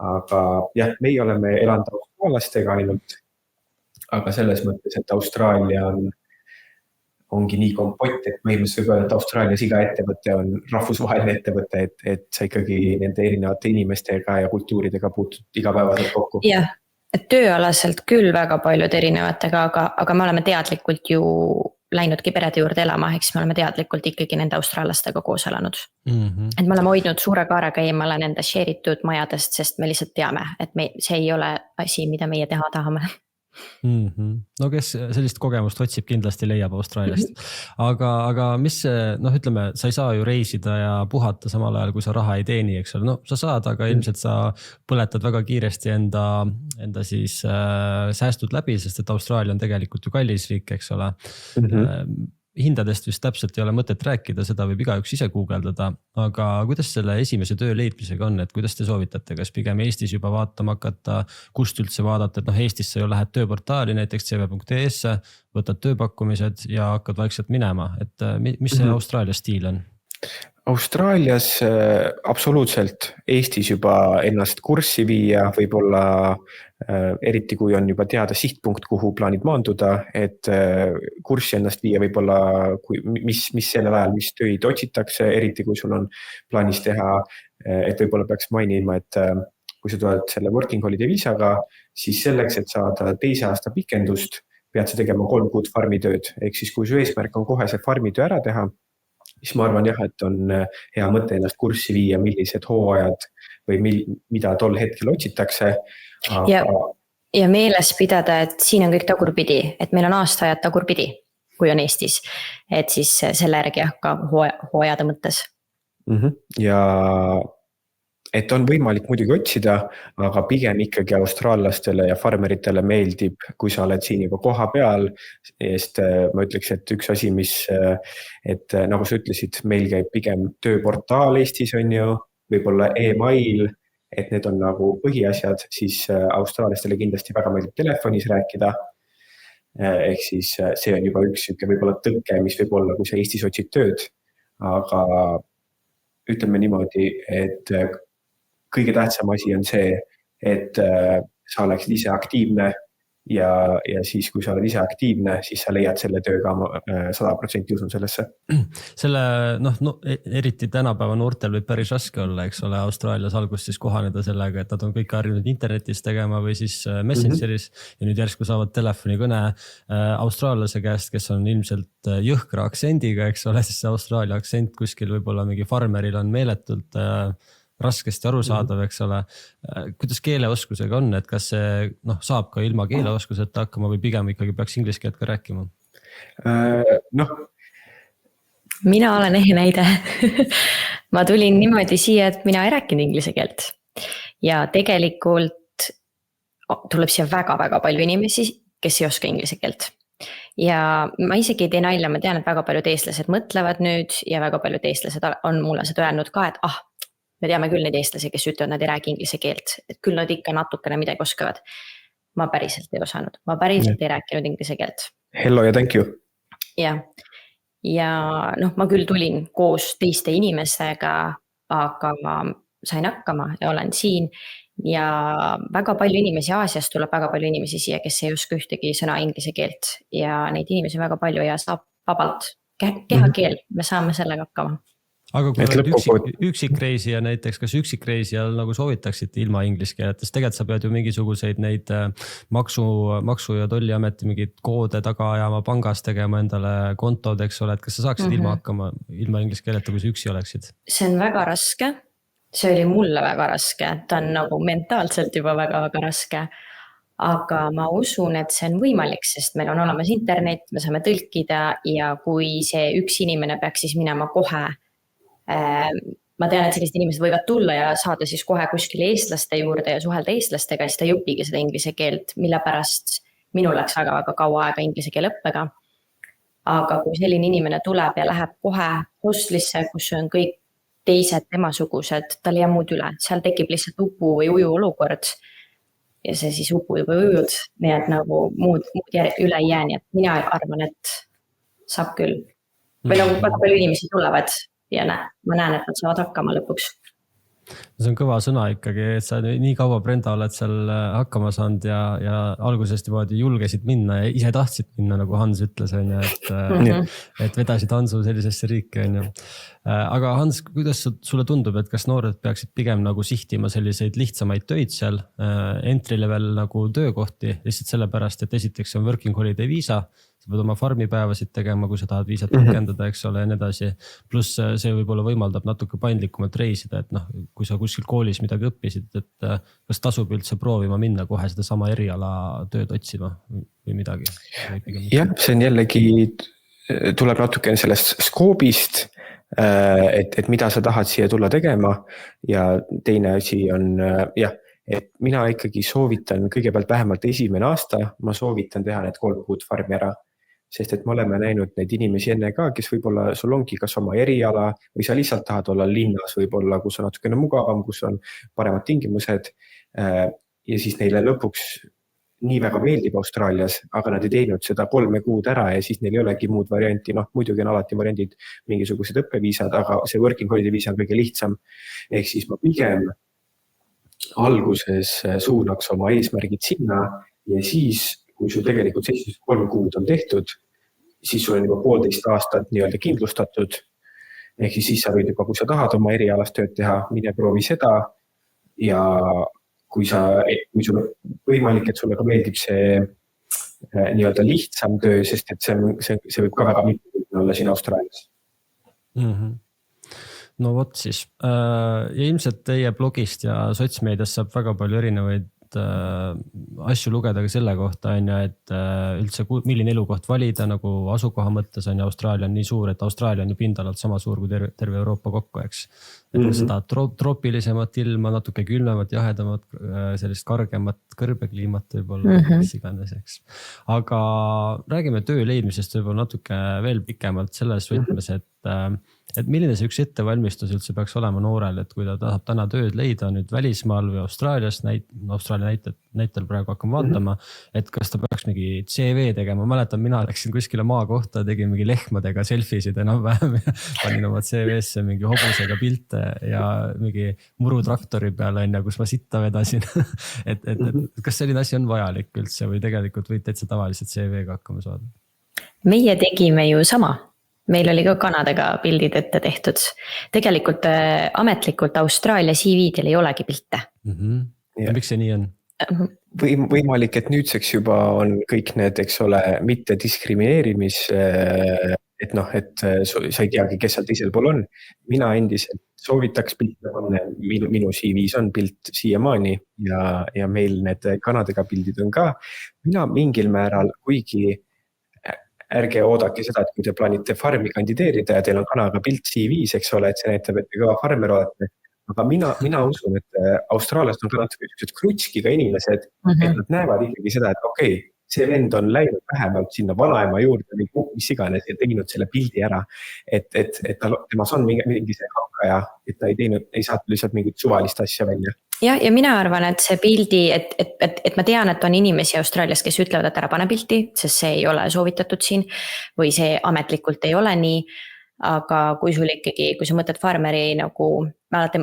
Aga jah, meie oleme elanud austraallastega ainult, aga selles mõttes, et Austraalia ongi nii kompott, et põhimõtteliselt võib öelda, et Austraalias iga ettevõte on rahvusvaheline ettevõte, et sa ikkagi nende erinevate inimestega ja kultuuridega puutud igapäevaselt kokku. Jah, et tööalaselt küll väga paljud erinevatega, aga me oleme teadlikult ju läinudki perede juurde elama, eks me oleme teadlikult ikkagi nende austraallastega koos elanud. Et me oleme hoidnud suure kaarega eemale nende share'itud majadest, sest me lihtsalt teame, et see ei ole asi, mida meie teha tahame. No kes sellist kogemust otsib, kindlasti leiab Austraaliast. Aga mis ütleme, sa ei saa ju reisida ja puhata samal ajal, kui sa raha ei teeni, eks ole. No sa saad, aga ilmselt sa põletad väga kiiresti enda siis säästud läbi, sest et Austraalia on tegelikult ju kallis riik, eks ole. Hindadest vist täpselt ei ole mõtet rääkida, seda võib igaüks ise guugeldada, aga kuidas selle esimese töö leidmisega on, et kuidas te soovitate, kas pigem Eestis juba vaatama hakata, kust üldse vaadata, et Eestis sa ju lähed tööportaali näiteks cv.ee-sse, võtad tööpakkumised ja hakkad vaikselt minema, et mis see Austraalia stiil on? Austraalias absoluutselt Eestis juba ennast kurssi viia, võib-olla eriti kui on juba teada sihtpunkt, kuhu plaanid maanduda, et kurssi ennast viia võib-olla, mis sellel ajal, mis töid otsitakse, eriti kui sul on plaanis teha, et võib-olla peaks mainima, et kui sa tuled selle working holiday viisaga, siis selleks, et saada 2 aasta pikendust, pead sa tegema 3 kuud farmitööd, ehk siis kui su eesmärk on kohe see farmitöö ära teha, siis ma arvan jah, et on hea mõte ennast kurssi viia, millised hooajad või mida tol hetkel otsitakse. Ja meeles pidada, et siin on kõik tagurpidi, et meil on aastaajad tagurpidi, kui on Eestis, et siis selle järgi ka hooajade mõttes. Ja et on võimalik muidugi otsida, aga pigem ikkagi austraallastele ja farmeritele meeldib, kui sa oled siin juba koha peal, sest ma ütleks, et üks asi, et nagu sa ütlesid, meil käib pigem tööportaal Eestis on ju, võib-olla e-mail, et need on nagu põhiasjad, siis austraallastele kindlasti väga meeldib telefonis rääkida. Ehk siis see on juba üks võib-olla tõkke, mis võib olla, kui sa Eestis otsid tööd, aga ütleme niimoodi, et kõige tähtsam asi on see, et sa oleksid ise aktiivne ja siis, kui sa oled ise aktiivne, siis sa leiad selle tööga 100% usun sellesse. Selle, eriti tänapäeva noortel võib päris raske olla, eks ole, Austraalias alguses siis kohaneda sellega, et nad on kõik harjunud internetis tegema või siis Messengeris ja nüüd järsku saavad telefonikõne austraallase käest, kes on ilmselt jõhkra aktsendiga, eks ole, siis see Austraalia aktsent kuskil võib-olla mingi farmeril on meeletult raskesti arusaadav, eks ole. Kuidas keeleoskusega on, et kas see saab ka ilma keeleoskuseta hakkama või pigem ikkagi peaks inglise keelt ka rääkima? Mina olen ehe näide. Ma tulin niimoodi siia, et mina ei rääkinud inglise keelt. Ja tegelikult tuleb siia väga-väga palju inimesi, kes ei oska inglise keelt. ja ma isegi ei tee nalja, ma tean, et väga paljud eestlased mõtlevad nüüd ja väga paljud eestlased on mulle seda öelnud ka, et me teame küll neid eestlasi, kes ütlevad, nad ei räägi inglise keelt, et küll nad ikka natukene midagi oskavad. Ma päriselt ei osanud, ma päriselt ei rääkinud inglise keelt. Hello ja thank you. Ja ma küll tulin koos teiste inimestega, aga sain hakkama ja olen siin. Ja väga palju inimesi Aasiast tuleb väga palju inimesi siia, kes ei oska ühtegi sõna inglise keelt ja neid inimesi väga palju ja saab vabalt kehakeel, me saame sellega hakkama. Aga kui oled üksikreisija näiteks, kas üksikreisijal nagu soovitaksite ilma inglise keeleta, sest tegelikult sa pead ju mingisuguseid neid maksu- ja tolliameti mingid koode taga ajama, pangas tegema endale kontod, eks ole, et kas sa saaksid ilma hakkama, ilma inglise keeleta, kui sa üksi oleksid? See on väga raske, see oli mulle väga raske, ta on nagu mentaalselt juba väga raske, aga ma usun, et see on võimalik, sest meil on olemas internet, me saame tõlkida ja kui see üks inimene peaks siis minema kohe, ma tean, et sellised inimesed võivad tulla ja saada siis kohe kuskile eestlaste juurde ja suhelda eestlastega, siis ta ei õpigi seda inglise keelt, mille pärast minul läks väga kaua aega inglise keele õppega. Aga kui selline inimene tuleb ja läheb kohe hostlisse, kus on kõik teised temasugused, tal ei jää muud üle, seal tekib lihtsalt upu või uju olukord ja see siis upu või ujud, nii et nagu muud üle ei jää, nii et mina arvan, et saab küll. Või nagu väga palju inimesi tulevad ja ma näen, et nad saavad hakkama lõpuks. See on kõva sõna ikkagi, et sa nii kaua, Brenda, oled seal hakkama saanud ja algusest juba julgesid minna ja ise tahtsid minna, nagu Hans ütles, et vedasid Hansu sellisesse riiki. Aga Hans, kuidas sulle tundub, et kas noored peaksid pigem nagu sihtima selliseid lihtsamaid töid seal, entry level nagu töökohti, lihtsalt sellepärast, et esiteks on working holiday viisa, sa pead oma farmipäevasid tegema, kui sa tahad viisat pikendada, eks ole, ja nii edasi. Pluss see võib-olla võimaldab natuke paindlikumalt reisida, et kui sa kuskil koolis midagi õppisid, et kas tasub üldse proovima minna kohe seda sama eriala tööd otsima või midagi? Jah, see on jällegi, tuleb natukene sellest skoobist, et mida sa tahad siia tulla tegema ja teine asi on, et mina ikkagi soovitan kõigepealt vähemalt esimene aasta, ma soovitan teha need 3 kuud farmi ära, sest et me oleme näinud neid inimesi enne ka, kes võib-olla sul ongi kas oma eriala või sa lihtsalt tahad olla linnas võib-olla, kus on natukene mugavam, kus on paremad tingimused ja siis neile lõpuks nii väga meeldib Austraalias, aga nad ei teinud seda 3 kuud ära ja siis neil ei olegi muud varianti, muidugi on alati variandid mingisugused õppeviisad, aga see working holiday viisa on kõige lihtsam. Ehk siis ma pigem alguses suunaks oma eesmärgid sinna ja siis, kui sul tegelikult 3 kuud on tehtud, siis sul on juba 1,5 aastat nii-öelda kindlustatud. Ehk siis sa võid juba, kui sa tahad oma erialast tööd teha, mine proovi seda ja kui sul on võimalik, et sulle ka meeldib see nii-öelda lihtsam töö, sest et see võib ka väga mitme olla siin Austraalias. No vot siis. Ja ilmselt teie blogist ja sotsmeediast saab väga palju erinevaid asju lugeda ka selle kohta, et üldse milline elukoht valida nagu asukoha mõttes on ja Austraalia on nii suur, et Austraalia on ju pindalalt sama suur kui terve Euroopa kokku, eks. Et seda troopilisemat ilma, natuke külmemat, jahedamat, sellist kargemat kõrbekliimat võib-olla, mis iganes, eks. Aga räägime töö leidmisest võib-olla natuke veel pikemalt selles võtmes, et milline see üks ettevalmistus üldse peaks olema noorel, et kui ta tahab täna tööd leida nüüd välismaal või Austraalias, Austraalia näitel praegu hakkame vaatama, et kas ta peaks mingi CV tegema. Mäletan, mina läksin kuskile maa kohta, tegin mingi lehmadega selfisid enam-vähem ja panin oma CV-sse mingi hobusega pilte ja mingi murutraktori peal, kus ma sitta vedasin. et kas selline asi on vajalik üldse või tegelikult võid täitsa tavaliselt CV-ga hakkama saada? Meie tegime ju sama. Meil oli ka Kanadaga pildid ette tehtud. Tegelikult ametlikult Austraalia CV-del ei olegi pilte. Ja miks see nii on? Võimalik, et nüüdseks juba on kõik need, eks ole, mitte diskrimineerimis, et sa ei teagi, kes seal teisel pool on. Mina endiselt soovitaks pilte panna, minu CV-s on pilt siiamaani ja meil need Kanadaga pildid on ka. Mina mingil määral, kuigi ärge oodake seda, et kui te plaanite farmi kandideerida ja teil on Kanadaga pilt CV-s, eks ole, et see näitab, et te ka farmer olete. Aga mina usun, et Austraaliast on ka natuke krutskiga inimesed, et nad näevad ikkagi seda, et okei, see vend on läinud vähemalt sinna vanaema juurde või mis iganes ja teinud selle pildi ära. Et temas on mingi see hakkaja, et ta ei saanud lihtsalt mingit suvalist asja välja. Ja mina arvan, et see pildi, et ma tean, et on inimesi Austraalias, kes ütlevad, et ära pane pilti, sest see ei ole soovitatud siin või see ametlikult ei ole nii. Aga kui sul ikkagi, kui sa mõtled farmeri nagu, me alati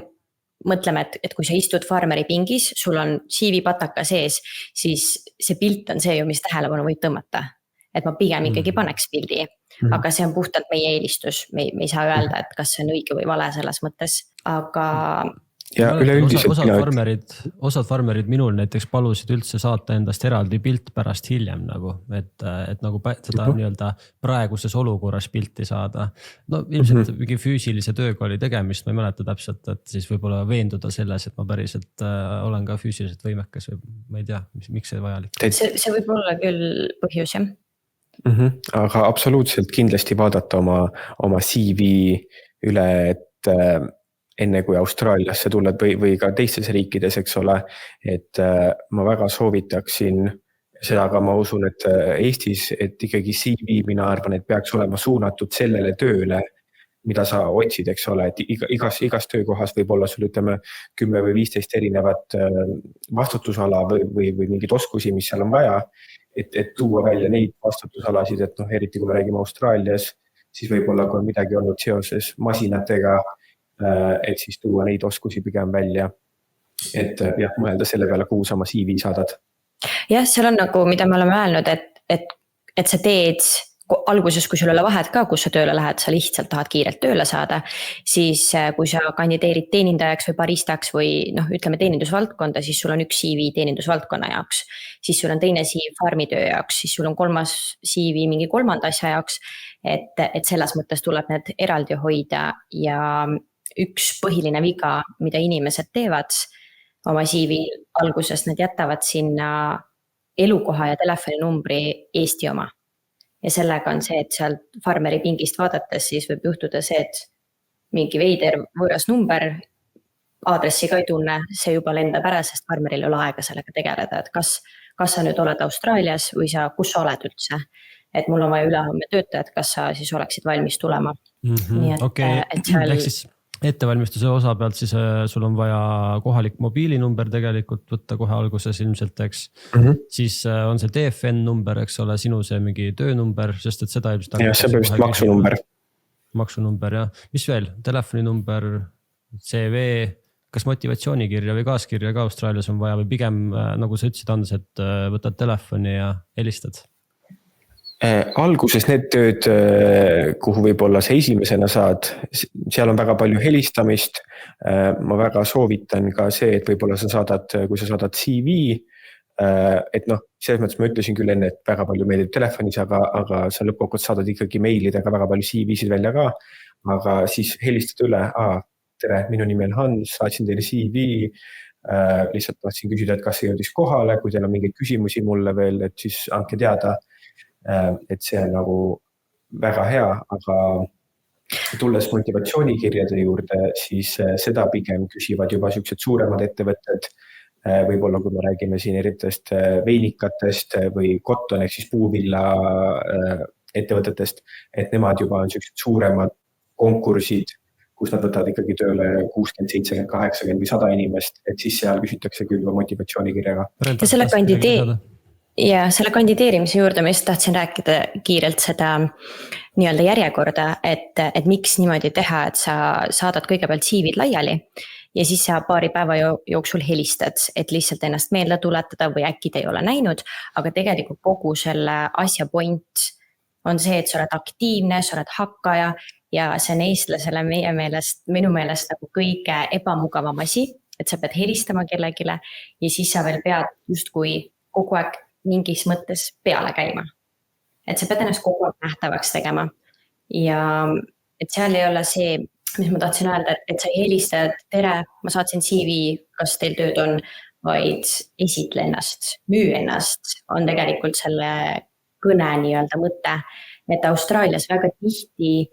mõtleme, et kui sa istud farmeri pingis, sul on CV-pataka sees, siis see pilt on see ju, mis tähelepanu võib tõmmata. Et ma pigem ikkagi paneks pildi, aga see on puhtalt meie eelistus. Me ei saa öelda, et kas see on õige või vale selles mõttes, aga... Ja osad farmerid minul näiteks palusid üldse saata endast eraldi pilt pärast hiljem nagu, et nagu seda nii-öelda praeguses olukorras pilti saada. No ilmselt mingi füüsilise tööga oli tegemist, ma ei mäleta täpselt, et siis võib-olla veenduda selles, et ma päriselt olen ka füüsiliselt võimekas või ma ei tea, miks see vajalik. See võib olla küll põhjus, jah. Aga absoluutselt kindlasti vaadata oma CV üle, et enne kui Austraaliasse tuled või ka teistes riikides, eks ole, et ma väga soovitaksin seda, aga ma usun, et Eestis, et ikkagi CV, mina arvan, et peaks olema suunatud sellele tööle, mida sa otsid, eks ole, et igas töökohas võib olla sul 10 või 15 erinevat vastutusala või mingid oskusi, mis seal on vaja, et tuua välja neid vastutusalasid, et eriti kui me räägime Austraalias, siis võib-olla kui on midagi olnud seoses masinatega, et siis tuua neid oskusi pigem välja, et mõelda selle peale, kuhu sa oma CV saadad. Jah, seal on nagu, mida me oleme öelnud, et sa teed alguses, kui sul ei ole vahet ka, kus sa tööle lähed, sa lihtsalt tahad kiirelt tööle saada, siis kui sa kandideerid teenindajaks või baristaks või ütleme teenindusvaldkonda, siis sul on üks CV teenindusvaldkonna jaoks, siis sul on teine CV farmitöö jaoks, siis sul on kolmas CV mingi kolmanda asja jaoks, et selles mõttes tuleb need eraldi hoida ja üks põhiline viga, mida inimesed teevad oma CV alguses, nad jätavad sinna elukoha ja telefoninumbri Eesti oma. Ja sellega on see, et seal farmeri pingist vaadates, siis võib juhtuda see, et mingi veider võõras number, aadressi ka ei tunne, see juba lendab ära, sest farmeril ei ole aega sellega tegeleda, et kas sa nüüd oled Austraalias või kus sa oled üldse. Et mul on vaja ülehomme töötajad, kas sa siis oleksid valmis tulema. Nii et seal... Ehk siis ettevalmistuse osa pealt siis sul on vaja kohalik mobiilinumber tegelikult võtta kohe alguses ilmselt, eks. Siis on see TFN number, eks ole, sinu see mingi töönumber, sest et seda ilmselt... Ja see peab maksunumber. Maksunumber, jah. Mis veel? Telefoninumber, CV, kas motivatsioonikirja või kaaskirja ka Austraalias on vaja või pigem, nagu sa ütlesid, Andres, et võtad telefoni ja helistad? Alguses need tööd, kuhu võib-olla sa esimesena saad, seal on väga palju helistamist. Ma väga soovitan ka see, et võib-olla kui sa saadad CV, et selles mõttes ma ütlesin küll enne, et väga palju meeldib telefonis, aga sa lõppkokkuvõttes saadad ikkagi meilidega väga palju CV-sid välja ka, aga siis helistad üle, tere, minu nimi on Hans, saatsin teile CV, lihtsalt tahtsin küsida, et kas see jõudis kohale, kui teil on mingeid küsimusi mulle veel, et siis andke teada. Et see on nagu väga hea, aga tulles motivatsioonikirjade juurde, siis seda pigem küsivad juba sellised suuremad ettevõtted, võib-olla kui me räägime siin eritest veinikatest või cotton ehk siis puuvilla ettevõtetest, et nemad juba on sellised suuremad konkursid, kus nad võtavad ikkagi tööle 60, 70, 80 või 100 inimest, et siis seal küsitakse küll motivatsioonikirjaga. Ja selle kandideerimise juurde ma just tahtsin rääkida kiirelt seda nii-öelda järjekorda, et miks niimoodi teha, et sa saadad kõigepealt CV-d laiali ja siis sa paari päeva jooksul helistad, et lihtsalt ennast meelde tuletada või äkki te ei ole näinud, aga tegelikult kogu selle asja point on see, et sa oled aktiivne, sa oled hakkaja ja see on eestlasele minu meelest nagu kõige ebamugavam asi, et sa pead helistama kellegile ja siis sa veel pead justkui kogu aeg mingis mõttes peale käima. Et sa pead ennast kogu aeg nähtavaks tegema. Ja et seal ei ole see, mis ma tahtsin öelda, et sa helistad, tere, ma saatsin CV, kas teil tööd on, vaid esitle ennast, müü ennast, on tegelikult selle kõne nii-öelda mõte. Et Austraalias väga tihti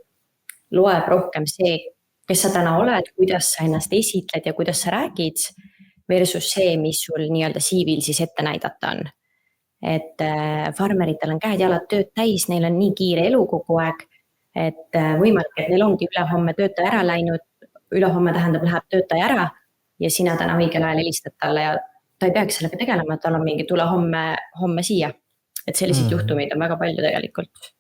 loeb rohkem see, kes sa täna oled, kuidas sa ennast esitled ja kuidas sa räägid versus see, mis sul nii-öelda CV-l siis ette näidata on. et farmeritel on käed-jalad tööd täis, neil on nii kiire elu kogu aeg, et võimalik, et neil ongi ülehomme töötaja ära läinud, ülehomme tähendab, läheb töötaja ära ja sina täna õigel ajal helistad talle ja ta ei peaks sellega tegelema, et tal on mingi tule homme siia. Et selliseid juhtumeid on väga palju tegelikult.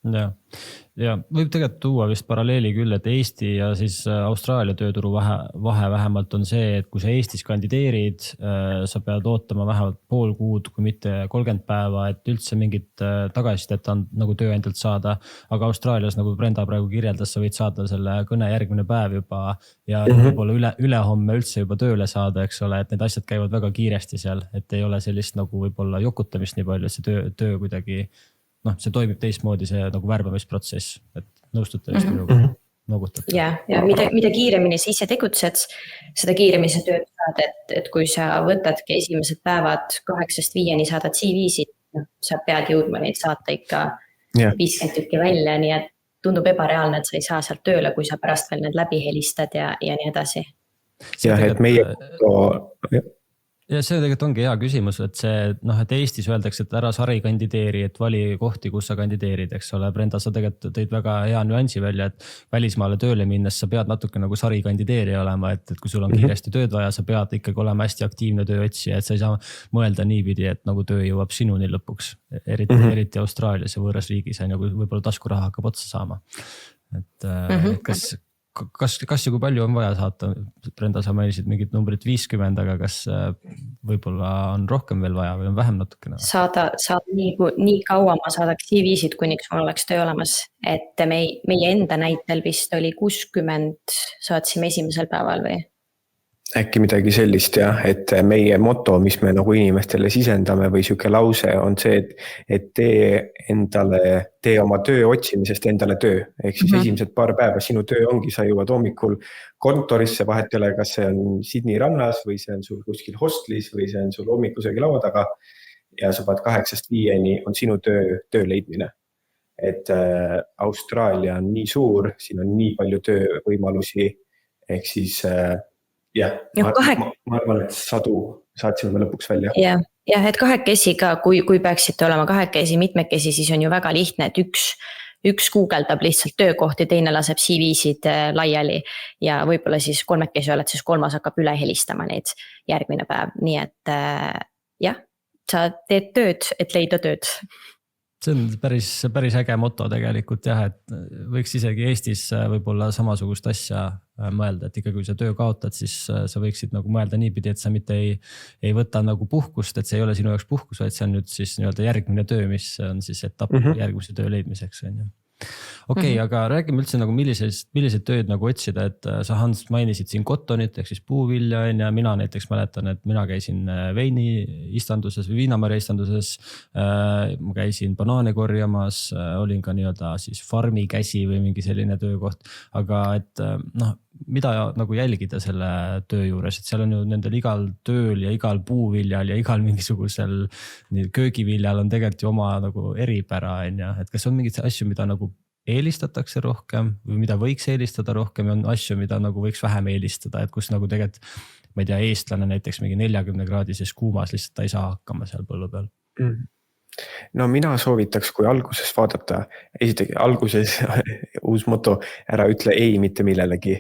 Ja võib tegelikult tuua vist paralleeli küll, et Eesti ja siis Austraalia tööturu vahe vähemalt on see, et kui sa Eestis kandideerid, sa pead ootama vähemalt pool kuud, kui mitte 30 päeva, et üldse mingit tagasisidet on nagu tööandjalt saada. Aga Austraalias, nagu Brenda praegu kirjeldas, sa võid saada selle kõne järgmine päev juba ja võib-olla ülehomme üldse juba tööle saada, eks ole, et need asjad käivad väga kiiresti seal, et ei ole sellist nagu võib-olla jokutamist nii palju, et see töö kuidagi see toimib teistmoodi, see nagu värbamisprotsess, et nõustute vist minuga noogutab. Ja mida kiiremini sa ise tegutsed, seda kiiremini sa tööd saad, et kui sa võtadki esimesed päevad 8-5 saadad CV-sid, sa pead jõudma neid saata ikka 50 tükki välja, nii et tundub ebareaalne, et sa ei saa sealt tööle, kui sa pärast veel need läbi helistad ja nii edasi. Jah, et meie... Ja see tegelikult ongi hea küsimus, et see, et Eestis öeldakse, et ära sari kandideeri, et vali kohti, kus sa kandideerid, eks ole. Brenda, sa tegelikult tõid väga hea nüansi välja, et välismaale tööle minnes sa pead natuke nagu sari kandideeri olema, et kui sul on kiiresti tööd vaja, sa pead ikkagi olema hästi aktiivne tööotsija, et sa ei saa mõelda niipidi, et nagu töö jõuab sinuni lõpuks, eriti Austraalias ja võõras riigis, võib-olla taskuraha hakkab otsa saama. Et kas ja kui palju on vaja saata? Brenda, sa mainisid mingit numbrit 50, aga kas võib-olla on rohkem veel vaja või on vähem natukene? Saada nii kaua ma saadaks CV-sid, kuniks mul oleks töö olemas, et meie enda näitel vist oli 60 saatsime esimesel päeval või? Äkki midagi sellist jah, et meie moto, mis me nagu inimestele sisendame või siuke lause on see, et tee oma töö otsimisest endale töö. Ehk siis esimesed paar päeva sinu töö ongi, sa jõuad hommikul kontorisse, vahet ei ole, kas see on Sydney rannas või see on sul kuskil hostlis või see on sul hommikusöögi laua taga ja sa pead 8-5 on sinu töö leidmine. Et Austraalia on nii suur, siin on nii palju töövõimalusi, ehk siis ma arvan, et sadu saatsime lõpuks välja. Ja, et kahekesi ka, kui peaksite olema kahekesi, mitmekesi, siis on ju väga lihtne, et üks guugeldab lihtsalt töökohti, teine laseb CV-sid laiali ja võib-olla siis kolmekesi oled, siis kolmas hakkab üle helistama neid järgmine päev. Nii et sa teed tööd, et leida tööd. See on päris äge moto tegelikult jah, et võiks isegi Eestis võib-olla samasugust asja mõelda, et ikka kui sa töö kaotad, siis sa võiksid nagu mõelda niipidi, et sa mitte ei võta nagu puhkust, et see ei ole sinu jaoks puhkus, vaid see on nüüd siis nii-öelda järgmine töö, mis on siis etapp järgmise töö leidmiseks. Okei, aga räägime üldse nagu milliseid tööd nagu otsida, et sa Hans mainisid siin kotonit ehk siis puuvilja ja mina näiteks mäletan, et mina käisin veini istanduses või viinamarja istanduses, ma käisin banaane korjamas, olin ka nii-öelda siis farmi käsi või mingi selline töökoht, aga et mida nagu jälgida selle töö juures, et seal on ju nendel igal tööl ja igal puuviljal ja igal mingisugusel köögiviljal on tegelikult ju oma nagu eripära, et kas on mingid asju, mida nagu eelistatakse rohkem või mida võiks eelistada rohkem ja on asju, mida nagu võiks vähem eelistada, et kus nagu tegelikult, ma ei tea, eestlane näiteks mingi 40-kraadises kuumas lihtsalt ta ei saa hakkama seal põllu peal. No mina soovitaks, kui alguses vaadata, esiteks alguses uus moto, ära ütle ei mitte millelegi.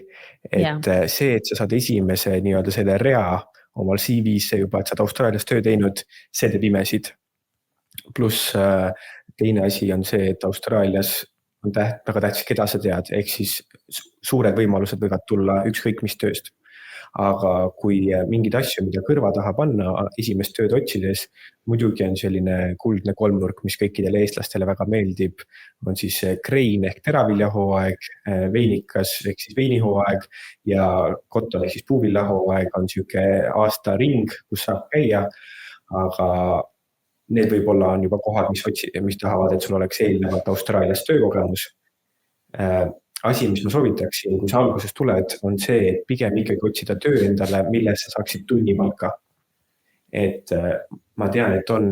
Et see, et sa saad esimese nii-öelda selle rea omal CV-sse juba, et sa oled Austraalias töö teinud, see teeb imesid. Pluss teine asi on see, et Austraalias on väga tähtis, keda sa tead, ehk siis suured võimalused võivad tulla ükskõik mis tööst. Aga kui mingid asju, mida kõrva taha panna esimest tööd otsides, muidugi on selline kuldne kolmnurk, mis kõikidele eestlastele väga meeldib, on siis krein ehk teraviljahooaeg, veinikas ehk siis veinihooaeg ja koton ehk siis puuviljahooaeg on siuke aasta ring, kus saab käia, aga need võib-olla on juba kohad, mis tahavad, et sul oleks eelnevalt Austraalias töökogemus. Asi, mis ma soovitaksin, kui sa alguses tuled, on see, et pigem ikkagi otsida töö endale, milles sa saaksid tunnipalka. Et ma tean, et on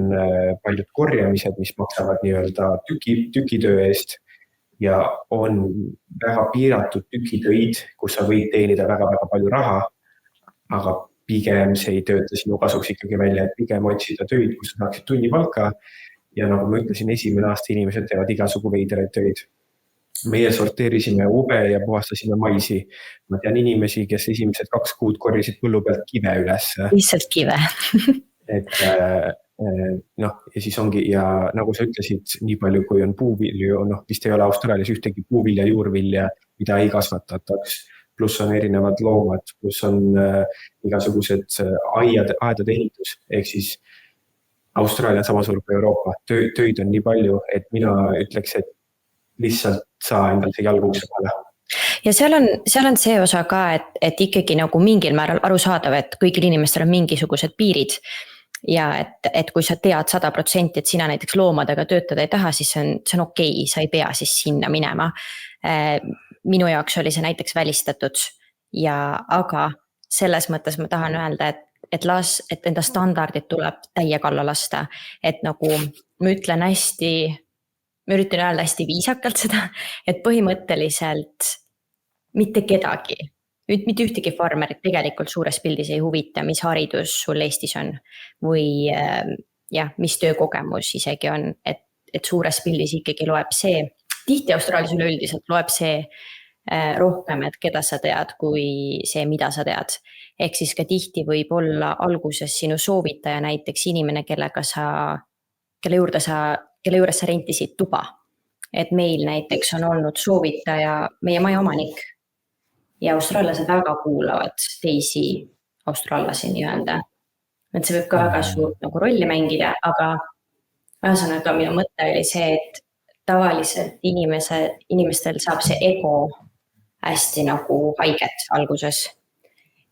paljud korjamised, mis maksavad nii-öelda tükitöö eest ja on väga piiratud tükitöid, kus sa võid teenida väga-väga palju raha, aga pigem see ei tööta sinu kasuks ikkagi välja, et pigem otsida töid, kus sa saaksid tunnipalka. Ja nagu ma ütlesin, esimene aasta inimesed teevad igasugu veidraid töid. Meie sorteerisime ube ja puhastasime maisi. Ma tean inimesi, kes esimesed 2 kuud korjasid põllu pealt kive üles. Lihtsalt kive. Et noh, ja siis ongi, ja nagu sa ütlesid, nii palju kui on puuvilju, noh, vist ei ole Austraalias ühtegi puuvilja, juurvilja, mida ei kasvatataks. Pluss on erinevad loomad, pluss on igasugused aedade ehitus, ehk siis Austraalia on sama suur kui Euroopa. Töid on nii palju, et mina ütleks, et lihtsalt saa endal see jalgukse peale. Ja seal on see osa ka, et ikkagi nagu mingil määral arusaadav, et kõigil inimestel on mingisugused piirid. Ja et kui sa tead 100%, et sina näiteks loomadega töötada ei taha, siis see on okei, sa ei pea siis sinna minema. Minu jaoks oli see näiteks välistatud, aga selles mõttes ma tahan öelda, et enda standardid tuleb täie kalla lasta, et nagu ma üritan öelda hästi viisakalt seda, et põhimõtteliselt mitte kedagi, mitte ühtegi farmerit tegelikult suures pildis ei huvita, mis haridus sul Eestis on või mis töökogemus isegi on, et suures pildis ikkagi loeb see, tihti Austraalias üleüldiselt loeb see rohkem, et keda sa tead, kui see, mida sa tead. Ehk siis ka tihti võib olla alguses sinu soovitaja näiteks inimene, kelle juures sa rentisid tuba. Et meil näiteks on olnud soovitaja meie maja omanik ja austraallased väga kuulavad teisi austraallasi nii-öelda. Et see võib ka väga suurt nagu rolli mängida, aga ühesõnaga minu mõte oli see, et tavaliselt inimestel saab see ego hästi nagu haiget alguses.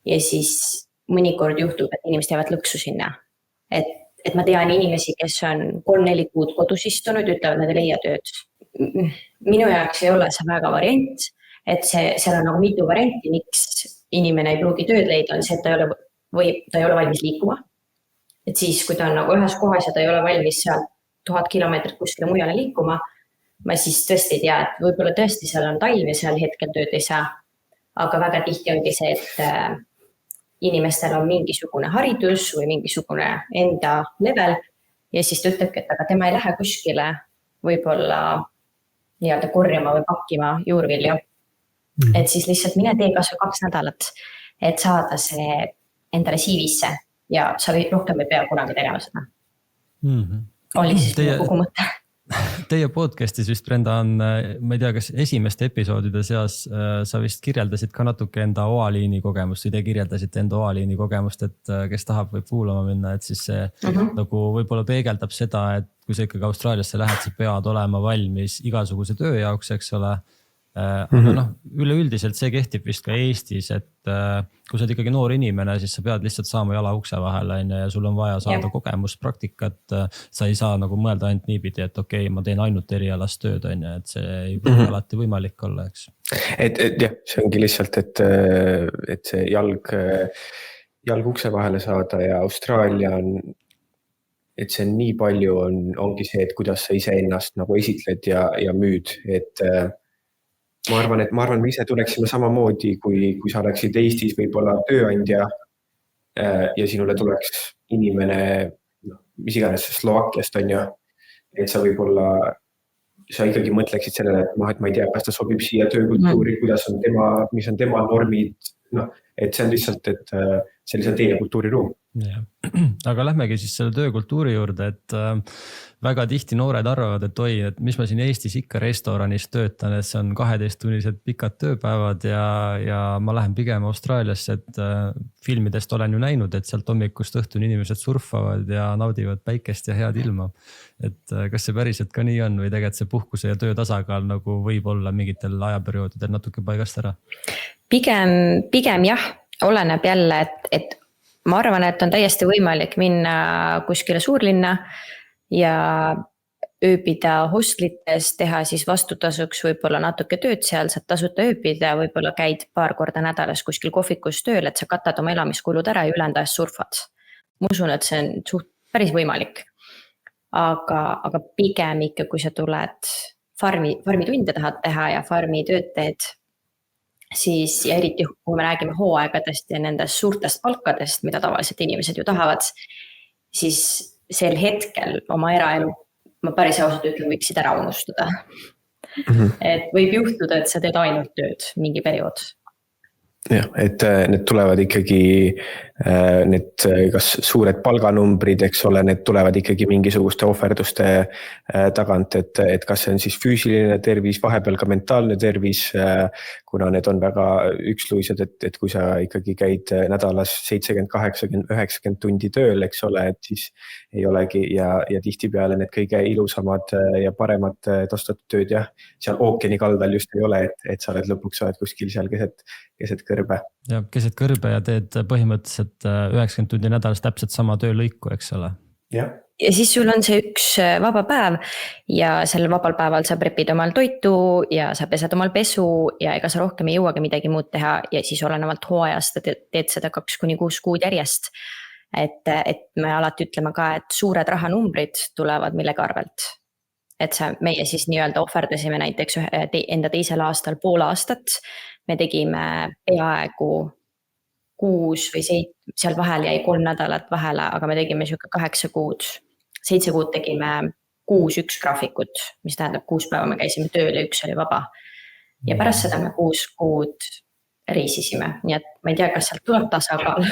Ja siis mõnikord juhtub, et inimesed jäävad lõksu sinna. Et ma tean inimesi, kes on 3-4 kuud kodus istunud, ütlevad, nad ei leia tööd. Minu jaoks ei ole see väga variant, et seal on nagu mitu varianti, miks inimene ei pruugi tööd leida, on see, et ta ei ole valmis liikuma. Et siis, kui ta on nagu ühes kohas ja ta ei ole valmis seal 1000 kilomeetrit kuskile mujale liikuma, ma siis tõesti ei tea, et võib-olla tõesti seal on talv ja seal hetkel tööd ei saa. Aga väga tihti ongi see, et inimestel on mingisugune haridus või mingisugune enda level ja siis ta ütlebki, et aga tema ei lähe kuskile võib-olla nii-öelda korjama või pakkima juurvilju. Et siis lihtsalt mine tee kas või 2 nädalat, et saada see endale CV-sse ja sa rohkem ei pea kunagi tegema seda. Oli siis kogu mõte. Teie podcastis vist, Brenda, on, ma ei tea, kas esimeste episoodide seas sa vist kirjeldasid ka natuke enda OA-liini kogemust või te kirjeldasite enda OA-liini kogemust, et kes tahab võib kuulama minna, et siis see nagu võib-olla peegeldab seda, et kui sa ikkagi Austraaliasse lähed, sa pead olema valmis igasuguse töö jaoks, eks ole. Aga üleüldiselt see kehtib vist ka Eestis, et kui sa oled ikkagi noor inimene, siis sa pead lihtsalt saama jala ukse vahele ja sul on vaja saada kogemust, praktikat. Sa ei saa nagu mõelda ainult niipidi, et okei, ma teen ainult erialast tööd, et see ei pruugi alati võimalik olla, eks. Et jah, see ongi lihtsalt, et see jalg ukse vahele saada ja Austraalia on, et see nii palju ongi see, et kuidas sa ise ennast nagu esitled ja müüd, et ma arvan, me ise tuleksime samamoodi, kui sa oleksid Eestis võib-olla tööandja ja sinule tuleks inimene, mis iganes Slovakkiast on ju, et sa võib-olla, sa ikkagi mõtleksid sellele, et ma ei tea, kas ta sobib siia töökultuuri, kuidas on mis on tema normid, et see on lihtsalt, et see lihtsalt teie kultuuriruum. Ja. Aga lähmegi siis selle töökultuuri juurde, et väga tihti noored arvavad, et et mis ma siin Eestis ikka restoranis töötan, et see on 12-tunnised pikad tööpäevad ja ma lähen pigem Austraaliasse, et filmidest olen ju näinud, et sealt hommikust õhtuni inimesed surfavad ja naudivad päikest ja head ilma. Et kas see päriselt ka nii on või tegelikult see puhkuse ja töö tasakaal nagu võib olla mingitel ajaperioodidel natuke paigast ära? Pigem jah, oleneb jälle, et ma arvan, et on täiesti võimalik minna kuskile suurlinna ja ööbida hostlites, teha siis vastutasuks võib-olla natuke tööd seal, saad tasuta ööbida, võib-olla käid paar korda nädalas kuskil kohvikus tööl, et sa katad oma elamiskulud ära ja ülejäänud ajast surfad. Ma usun, et see on päris võimalik. Aga pigem ikka, kui sa tuled farmi tunde tahad teha ja farmi tööd teed, siis ja eriti kui me räägime hooaegadest ja nendest suurtest palkadest, mida tavaliselt inimesed ju tahavad, siis sel hetkel oma eraelu, ma päris ausalt ütlen, võiksid ära unustada. Et võib juhtuda, et sa teed ainult tööd mingi periood. Jah, et need tulevad ikkagi, need kas suured palganumbrid, eks ole, need tulevad ikkagi mingisuguste ohverduste tagant, et kas see on siis füüsiline tervis, vahepeal ka mentaalne tervis, kuna need on väga üksluised, et kui sa ikkagi käid nädalas 70, 80, 90 tundi tööl, eks ole, et siis ei olegi ja tihtipeale need kõige ilusamad ja paremad tasustatud tööd, jah, seal ookeani kaldal just ei ole, et sa oled lõpuks kuskil seal keset kõrbe. Ja keset kõrbe ja teed põhimõtteliselt 90 tundi nädalas täpselt sama töölõiku, eks ole. Ja siis sul on see üks vaba päev ja sellel vabal päeval sa prepid omal toitu ja sa pesed omal pesu ja ega sa rohkem ei jõuagi midagi muud teha ja siis olenevalt hooajast teed seda 2-6 kuud järjest. Et me alati ütleme ka, et suured rahanumbrid tulevad millegi arvelt. Et meie siis nii-öelda ohverdasime näiteks enda teisel aastal pool aastat. Me tegime peaaegu 6 või 7, seal vahel jäi 3 nädalat vahele, aga me tegime 8 kuud. 7 kuud tegime 6-1 graafikut, mis tähendab 6 päeva me käisime tööl ja 1 oli vaba. Ja pärast seda me 6 kuud reisisime, nii et ma ei tea, kas sealt tuleb tasakaal.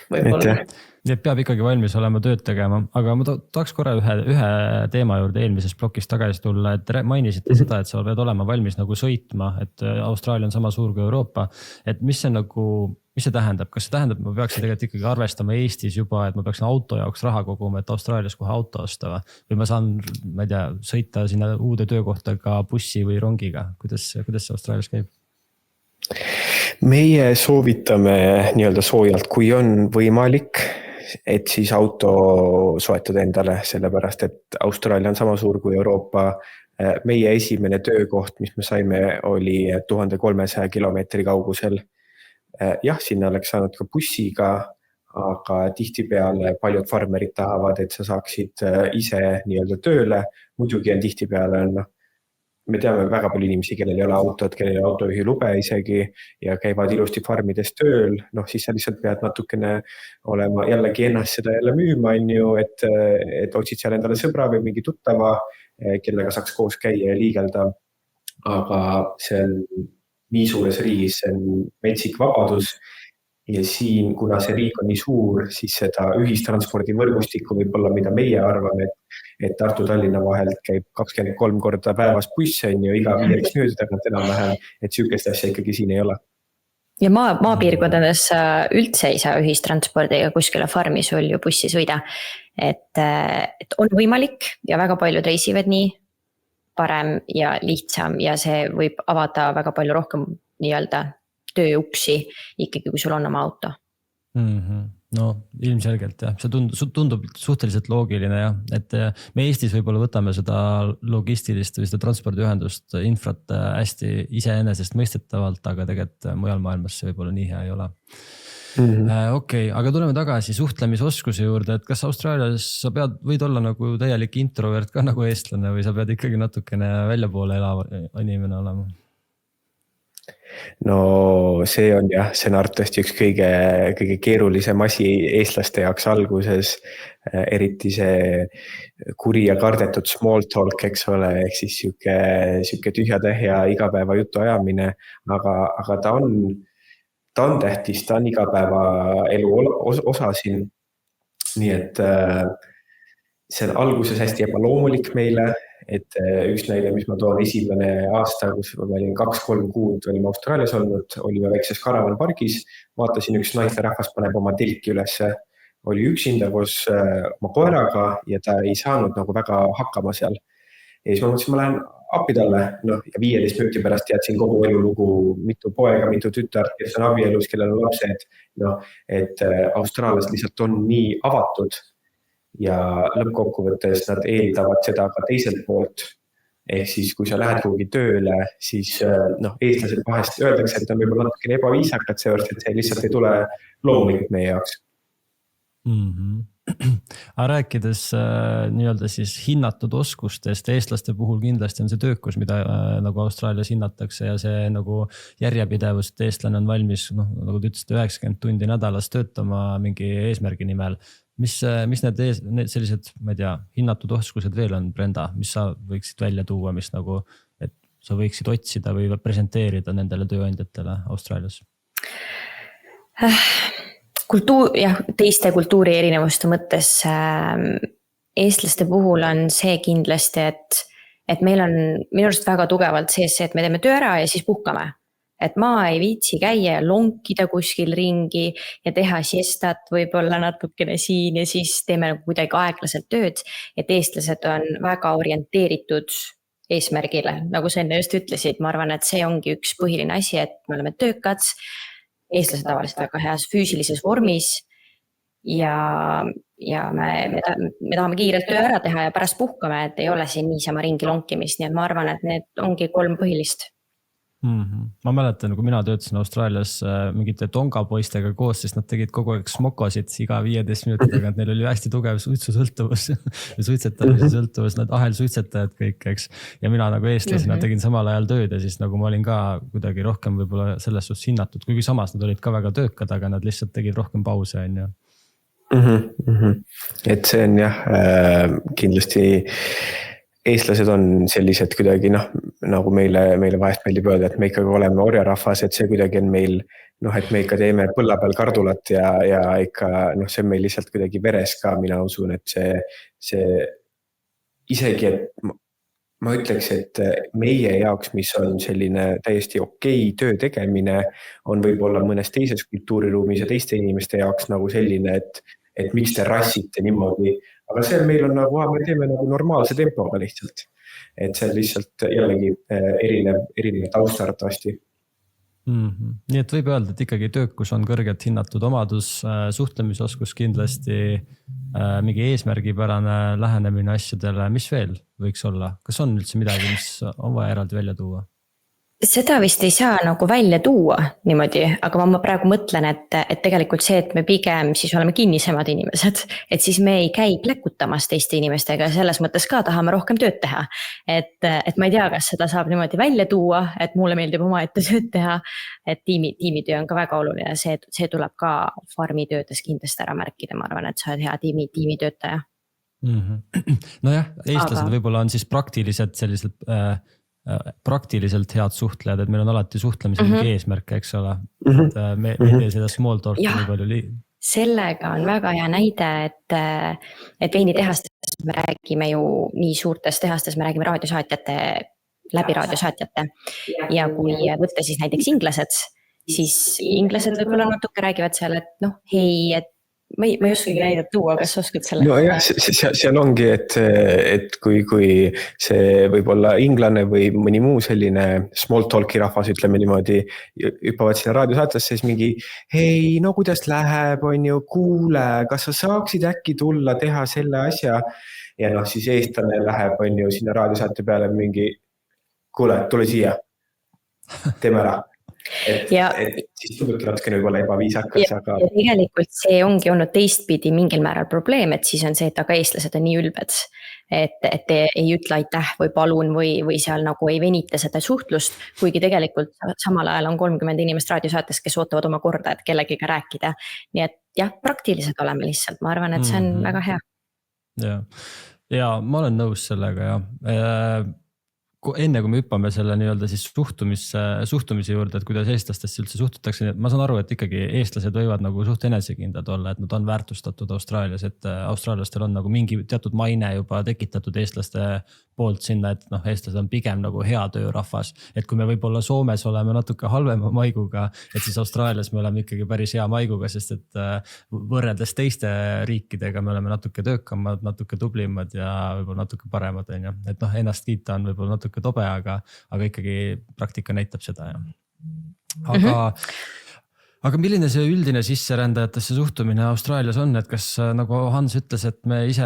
Võib-olla. Nii et peab ikkagi valmis olema tööd tegema, aga ma tahaks korra ühe teema juurde eelmises plokis tagasi tulla, et mainisite seda, et sa pead olema valmis nagu sõitma, et Austraalia on sama suur kui Euroopa, et mis see tähendab, kas see tähendab, et ma peaksin tegelikult ikkagi arvestama Eestis juba, et ma peaksin auto jaoks raha koguma, et Austraalias kohe auto ostava või ma saan, ma ei tea, sõita sinna uude töökohta ka bussi või rongiga, kuidas see Austraalias käib? Meie soovitame nii-öelda soojalt, kui on võimalik, et siis auto soetada endale, sellepärast et Austraalia on sama suur kui Euroopa. Meie esimene töökoht, mis me saime, oli 1300 kilomeetri kaugusel. Jah, sinna oleks saanud ka bussiga, aga tihtipeale paljud farmerid tahavad, et sa saaksid ise nii-öelda tööle. Muidugi on tihtipeale me teame väga palju inimesi, kellel ei ole autot, kellel ei ole autojuhi lube isegi ja käivad ilusti farmides tööl, siis sa lihtsalt pead natukene olema jällegi ennast seda jälle müüma, et otsid seal endale sõbra või mingi tuttava, kellega saaks koos käia ja liigelda. Aga see on nii suures riigis, see on metsik vabadus ja siin, kuna see riik on nii suur, siis seda ühistranspordi võrgustikku võib-olla, mida meie arvame, et Tartu-Tallinna vahelt käib 23 korda päevas buss ja iga 5 minuti tagant enam-vähem, et sihukest asja ikkagi siin ei ole. Ja maapiirkondades üldse ei saa ühistranspordiga kuskile farmi sul ju bussi sõida, et on võimalik ja väga paljud reisivad nii parem ja lihtsam ja see võib avada väga palju rohkem nii-öelda tööuksi ikkagi, kui sul on oma auto. No ilmselgelt jah, see tundub suhteliselt loogiline jah, et me Eestis võib-olla võtame seda logistilist või seda transpordiühendust infrat hästi iseenesest mõistetavalt, aga tegelikult mujal maailmas see võib-olla nii hea ei ole. Okei, aga tuleme tagasi suhtlemisoskuse juurde, et kas Austraalias sa võid olla nagu täielik introvert ka nagu eestlane või sa pead ikkagi natukene väljapoole elava inimene olema? No see on arvatavasti üks kõige keerulisem asi eestlaste jaoks alguses, eriti see kuri ja kardetud small talk, eks ole, ehk siis siuke tühja-tähja igapäeva jutu ajamine, aga ta on tähtis, ta on igapäevaelu osa siin, nii et see on alguses hästi ebaloomulik meile, et üks näide, mis ma toon esimene aasta, kus ma olin 2-3 kuud, olime Austraalias olnud, olime väikses karavanpargis, vaatasin üks naisterahvas paneb oma telki üles, oli üksinda koos oma koeraga ja ta ei saanud nagu väga hakkama seal. Ja siis ma mõtlesin, ma lähen appi talle, ja 15 minuti pärast teadsin kogu elulugu, mitu poega, mitu tütart, kes on abielus, kellel on lapsed, et austraallased lihtsalt on nii avatud. Ja lõppkokkuvõttes nad eeldavad seda ka teiselt poolt. Ehk siis, kui sa lähed kuhugi tööle, siis eestlased vahest öeldakse, et on võib-olla natukene ebaviisakad seepärast, et see lihtsalt ei tule loomulikult meie jaoks. Aga rääkides nii-öelda siis hinnatud oskustest, eestlaste puhul kindlasti on see töökus, mida nagu Austraalias hinnatakse ja see nagu järjepidevus, et eestlane on valmis, noh, nagu te ütlesite, 90 tundi nädalas töötama mingi eesmärgi nimel. Mis need sellised, ma ei tea, hinnatud oskused veel on, Brenda, mis sa võiksid välja tuua, mis nagu, et sa võiksid otsida või presenteerida nendele tööandjatele Austraalias? Teiste kultuuri erinevuste mõttes eestlaste puhul on see kindlasti, et meil on minu arust väga tugevalt sees see, et me teeme töö ära ja siis puhkame. Et ma ei viitsi käia ja lonkida kuskil ringi ja teha siestat võib-olla natukene siin ja siis teeme kuidagi aeglaselt tööd. Et eestlased on väga orienteeritud eesmärgile, nagu sa enne just ütlesid, ma arvan, et see ongi üks põhiline asi, et me oleme töökad. Eestlased tavaliselt väga heas füüsilises vormis ja me tahame kiirelt töö ära teha ja pärast puhkame, et ei ole siin niisama ringi lonkimist, nii et ma arvan, et need ongi 3 põhilist. Ma mäletan, kui mina töötasin Austraalias mingite tonga poistega koos, siis nad tegid kogu aeg smokosid iga 15 minutiga, et neil oli hästi tugev suitsusõltuvus ja suitsetamise sõltuvus, nad ahelsuitsetajad kõik, eks. Ja mina nagu eestlasena tegin samal ajal tööd ja siis nagu ma olin ka kuidagi rohkem võib-olla selles suhtes hinnatud, kuigi samas nad olid ka väga töökad, aga nad lihtsalt tegid rohkem pause, on ju. Et see on jah, kindlasti eestlased on sellised kuidagi nagu meile vahest meeldib öelda, et me ikkagi oleme orjarahvas, et see kuidagi on meil, et me ikka teeme põlla peal kardulat ja ikka, see on meil lihtsalt kuidagi veres ka, mina usun, et see isegi, et ma ütleks, et meie jaoks, mis on selline täiesti okei töö tegemine, on võib-olla mõnes teises kultuuriruumis ja teiste inimeste jaoks nagu selline, et miks te rassite niimoodi. Aga see meil on nagu, me teeme nagu normaalse tempoga lihtsalt. Et see on lihtsalt jällegi erinev taustarvatavasti. Nii et võib öelda, et ikkagi töökus on kõrgelt hinnatud omadus, suhtlemisoskus kindlasti, mingi eesmärgipärane lähenemine asjadele, mis veel võiks olla? Kas on üldse midagi, mis on vaja eraldi välja tuua? Seda vist ei saa nagu välja tuua niimoodi, aga ma praegu mõtlen, et tegelikult see, et me pigem siis oleme kinnisemad inimesed, et siis me ei käi pläkutamas teiste inimestega ja selles mõttes ka tahame rohkem tööd teha. Et ma ei tea, kas seda saab niimoodi välja tuua, et mulle meeldib omaette tööd teha, et tiimitöö on ka väga oluline, see tuleb ka farmitöödes kindlasti ära märkida, ma arvan, et sa oled hea tiimitöötaja. Nojah, eestlased võib-olla on siis praktiliselt head suhtlejad, et meil on alati suhtlemisel mingi eesmärk, eks ole. Et me ei tee seda small talk'i nii palju. Sellega on väga hea näide, et veinitehastes me räägime ju nii suurtes tehastes, me räägime läbi raadiosaatjate. Ja kui võtta siis näiteks inglased, siis inglased võib-olla natuke räägivad seal, et hei, et ma ei oskagi näidet tuua, kas oskad selle? No jah, seal ongi, et kui see võib olla inglane või mõni muu selline small talk'i rahvas, ütleme niimoodi, hüppavad sinna raadiosaatesse, siis mingi, hei, no kuidas läheb, on ju, kuule, kas sa saaksid äkki tulla teha selle asja? Ja siis eestlane läheb, on ju, sinna raadiosaate peale mingi, kuule, tule siia, teeme ära. Et siis tundubki natukene võib-olla ebaviisakas, aga... Ja tegelikult see ongi olnud teistpidi mingil määral probleem, et siis on see, et aga eestlased on nii ülbed, et ei ütle aitäh või palun või seal nagu ei venita seda suhtlust, kuigi tegelikult samal ajal on 30 inimest raadiosaates, kes ootavad oma korda, et kellegiga rääkida. Nii et jah, praktilised oleme lihtsalt, ma arvan, et see on väga hea. Ja ma olen nõus sellega ja enne kui me hüppame selle nii-öelda siis suhtumise juurde, et kuidas eestlastesse üldse suhtutakse, ma saan aru, et ikkagi eestlased võivad nagu suht enesekindlad olla, et nad on väärtustatud Austraalias, et austraallastel on nagu mingi teatud maine juba tekitatud eestlaste poolt sinna, et eestlased on pigem nagu hea töörahvas, et kui me võib-olla Soomes oleme natuke halvema maiguga, et siis Austraalias me oleme ikkagi päris hea maiguga, sest et võrreldes teiste riikidega me oleme natuke töökamad, natuke tublimad ja võib-olla natuke paremad, et ennast kiita on võib-olla natuke tobe, aga ikkagi praktika näitab seda. aga milline see üldine sisserändajatesse suhtumine Austraalias on, et kas nagu Hans ütles, et me ise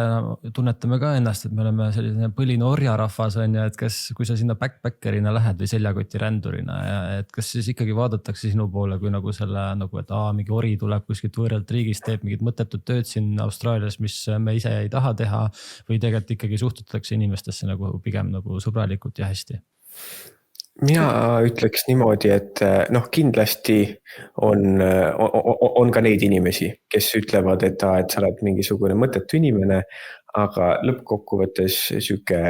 tunnetame ka ennast, et me oleme selline põline orjarahvas on ju, et kas, kui sa sinna backpackerina lähed või seljakoti rändurina ja et kas siis ikkagi vaadatakse sinu poole kui nagu selle nagu, et mingi ori tuleb kuskilt võõralt riigist, teeb mingit mõttetut tööd siin Austraalias, mis me ise ei taha teha või tegelikult ikkagi suhtutakse inimestesse nagu pigem nagu sõbralikult ja hästi? Mina ütleks niimoodi, et kindlasti on ka neid inimesi, kes ütlevad, et sa oled mingisugune mõttetu inimene, aga lõppkokkuvõttes süke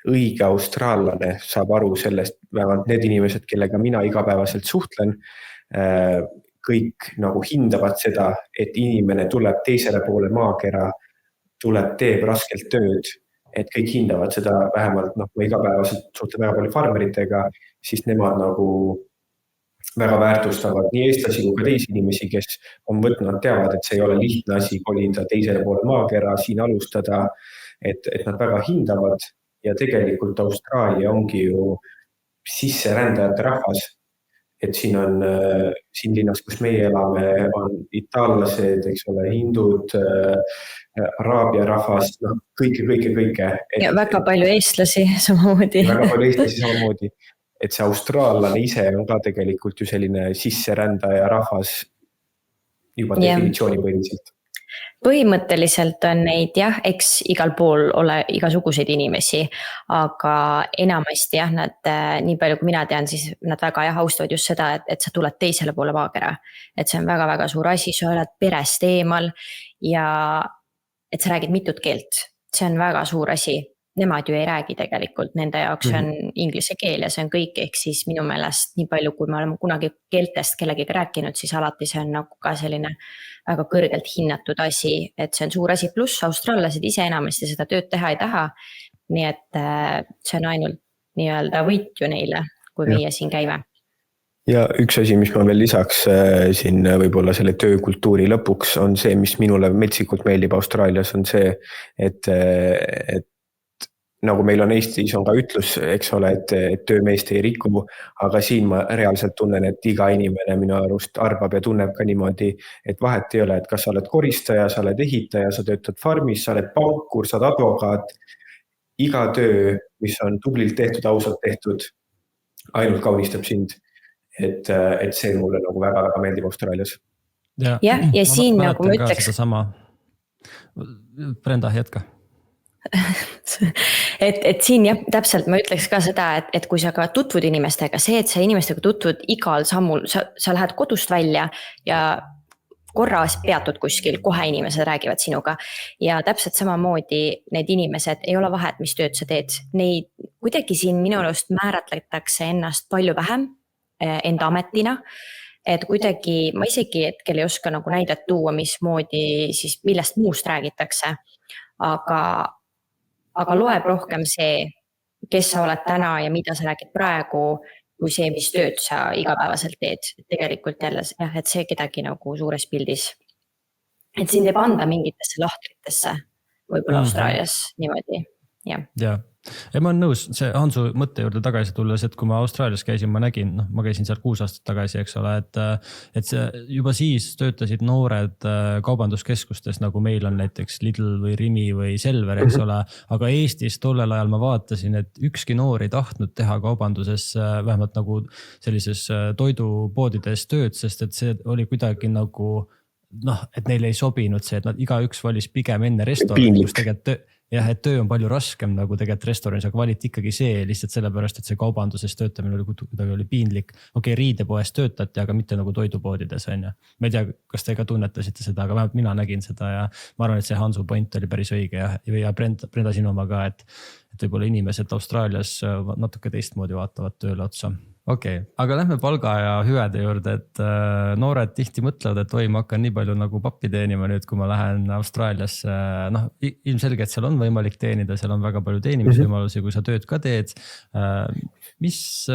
õige austraallane saab aru sellest, vähemalt need inimesed, kellega mina igapäevaselt suhtlen, kõik nagu hindavad seda, et inimene tuleb teisele poole maakera, teeb raskelt tööd, et kõik hindavad seda vähemalt, ma igapäevaselt suhtlen väga palju farmeritega, siis nemad nagu väga väärtustavad nii eestlasi kui ka teisi inimesi, kes on võtnud, teavad, et see ei ole lihtne asi kolida teisele poole maakera, siin alustada, et nad väga hindavad ja tegelikult Austraalia ongi ju sisserändajate rahvas, et siin linnas, kus meie elame, on itaallased, eks ole, hindud, araabia rahvas, kõike. Ja väga palju eestlasi samamoodi. Väga palju eestlasi samamoodi. Et see austraallane ise on ka tegelikult ju selline sisserändaja rahvas juba definitsiooni põhiliselt. Põhimõtteliselt on neid eks igal pool ole igasuguseid inimesi, aga enamasti nad, nii palju kui mina tean, siis nad väga austavad just seda, et sa tuled teisele poole maakera. Et see on väga-väga suur asi, sa oled perest eemal ja et sa räägid mitut keelt. See on väga suur asi. Nemad ju ei räägi tegelikult, nende jaoks on inglise keel ja see on kõik, ehk siis minu meelest nii palju, kui me oleme kunagi keeltest kellegiga rääkinud, siis alati see on nagu ka selline väga kõrgelt hinnatud asi, et see on suur asi, pluss austraallased ise enamasti seda tööd teha ei taha, nii et see on ainult nii-öelda võit ju neile, kui meie siin käime. Ja üks asi, mis ma veel lisaks siin võib-olla selle töökultuuri lõpuks on see, mis minule metsikult meeldib Austraalias, on see, et nagu meil on Eestis on ka ütlus, eks ole, et töömeest ei riku, aga siin ma reaalselt tunnen, et iga inimene minu arust arvab ja tunneb ka niimoodi, et vahet ei ole, et kas sa oled koristaja, sa oled ehitaja, sa töötad farmis, sa oled pankur, sa oled advokaat, iga töö, mis on tublilt tehtud, ausalt tehtud, ainult kaunistab sind, et see mulle nagu väga-väga meeldib Austraalias. Ja siin nagu ma ütleks... Brenda, jätka. et siin täpselt ma ütleks ka seda, et kui sa ka tutvud inimestega, see, et sa inimestega tutvud igal sammul, sa lähed kodust välja ja korra peatud kuskil, kohe inimesed räägivad sinuga ja täpselt samamoodi need inimesed ei ole vahet, mis tööd sa teed. Neid kuidagi siin minu arust määratletakse ennast palju vähem enda ametina, et kuidagi ma isegi hetkel ei oska nagu näidet tuua, mismoodi siis millest muust räägitakse, aga loeb rohkem see, kes sa oled täna ja mida sa räägid praegu, kui see, mis tööd sa igapäevaselt teed. Tegelikult jälle, et see kedagi nagu suures pildis. Et siin teeb anda mingitesse lahtritesse, võib-olla Austraalias niimoodi. Ja ma olen nõus, see Hansu mõtte juurde tagasi tulles, et kui ma Austraalias käisin, ma nägin, ma käisin seal 6 aastat tagasi, eks ole, et see juba siis töötasid noored kaubanduskeskustes, nagu meil on näiteks Lidl või Rimi või Selver, eks ole, aga Eestis tollel ajal ma vaatasin, et ükski noor ei tahtnud teha kaubanduses vähemalt nagu sellises toidupoodides tööd, sest et see oli kuidagi nagu, et neile ei sobinud see, et nad igaüks valis pigem enne restoran, kus tegelikult et töö on palju raskem nagu tegelikult restoranis, aga valiti ikkagi see lihtsalt sellepärast, et see kaubanduses töötamine oli piinlik. Okei, riidepoes töötati, aga mitte nagu toidupoodides on ja. Ma ei tea, kas te ka tunnetasite seda, aga vähemalt mina nägin seda ja ma arvan, et see Hansu point oli päris õige ja Brenda sinu oma ka, et võib-olla inimesed Austraalias natuke teistmoodi vaatavad tööle otsa. Okei, aga lähme palga ja hüvede juurde, et noored tihti mõtlevad, et ma hakkan nii palju nagu pappi teenima nüüd, kui ma lähen Austraaliasse. Ilmselgelt seal on võimalik teenida, seal on väga palju teenimisvõimalusi, kui sa tööd ka teed. Mis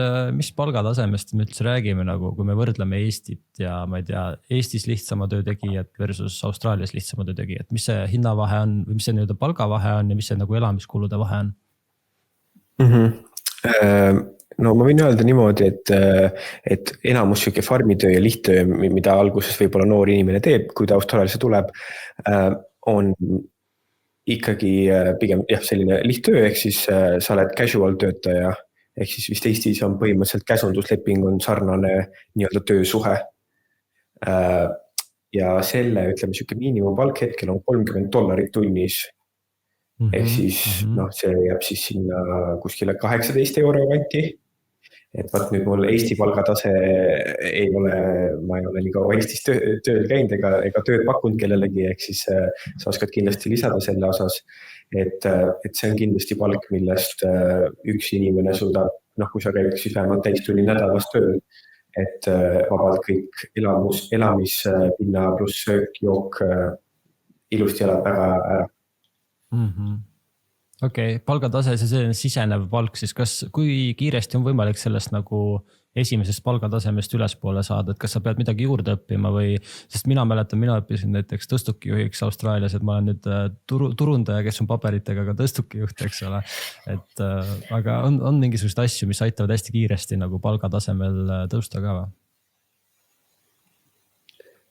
palgatasemest me üldse räägime, nagu, kui me võrdleme Eestit ja ma ei tea, Eestis lihtsama töötegijad versus Austraalias lihtsama töötegijad, mis see hinnavahe on või mis see nii-öelda palgavahe on ja mis see nagu elamiskulude vahe on? no ma võin öelda niimoodi, et enamus siuke farmitöö ja lihttöö, mida alguses võib-olla noor inimene teeb, kui ta Austraaliasse tuleb, on ikkagi pigem selline lihttöö, ehk siis sa oled casual töötaja, ehk siis vist Eestis on põhimõtteliselt käsundusleping on sarnane nii-öelda töösuhe. Ja selle, ütleme, siuke miinimumpalk hetkel on $30 tunnis. Ehk siis see jääb siis sinna kuskile 18 euro kanti. Et vaat nüüd mul Eesti palgatase ei ole, ma ei ole nii kaua Eestis tööl käinud ega tööd pakkunud kellelegi, ehk siis sa oskad kindlasti lisada selle osas, et see on kindlasti palk, millest üks inimene suudab, kui sa käid siis vähemalt täistunni nädalas tööl, et vabalt kõik elamispinna pluss söök, jook ilusti elab väga ära. Okei, palgatase, see sisenev palk, siis kui kiiresti on võimalik sellest nagu esimesest palgatasemest ülespoole saada, et kas sa pead midagi juurde õppima või, sest mina mäletan, mina õppisin näiteks tõstukijuhiks Austraalias, et ma olen nüüd turundaja, kes on paberitega ka tõstukijuht, eks ole. Et aga on mingisugust asju, mis aitavad hästi kiiresti nagu palgatasemel tõusta ka või?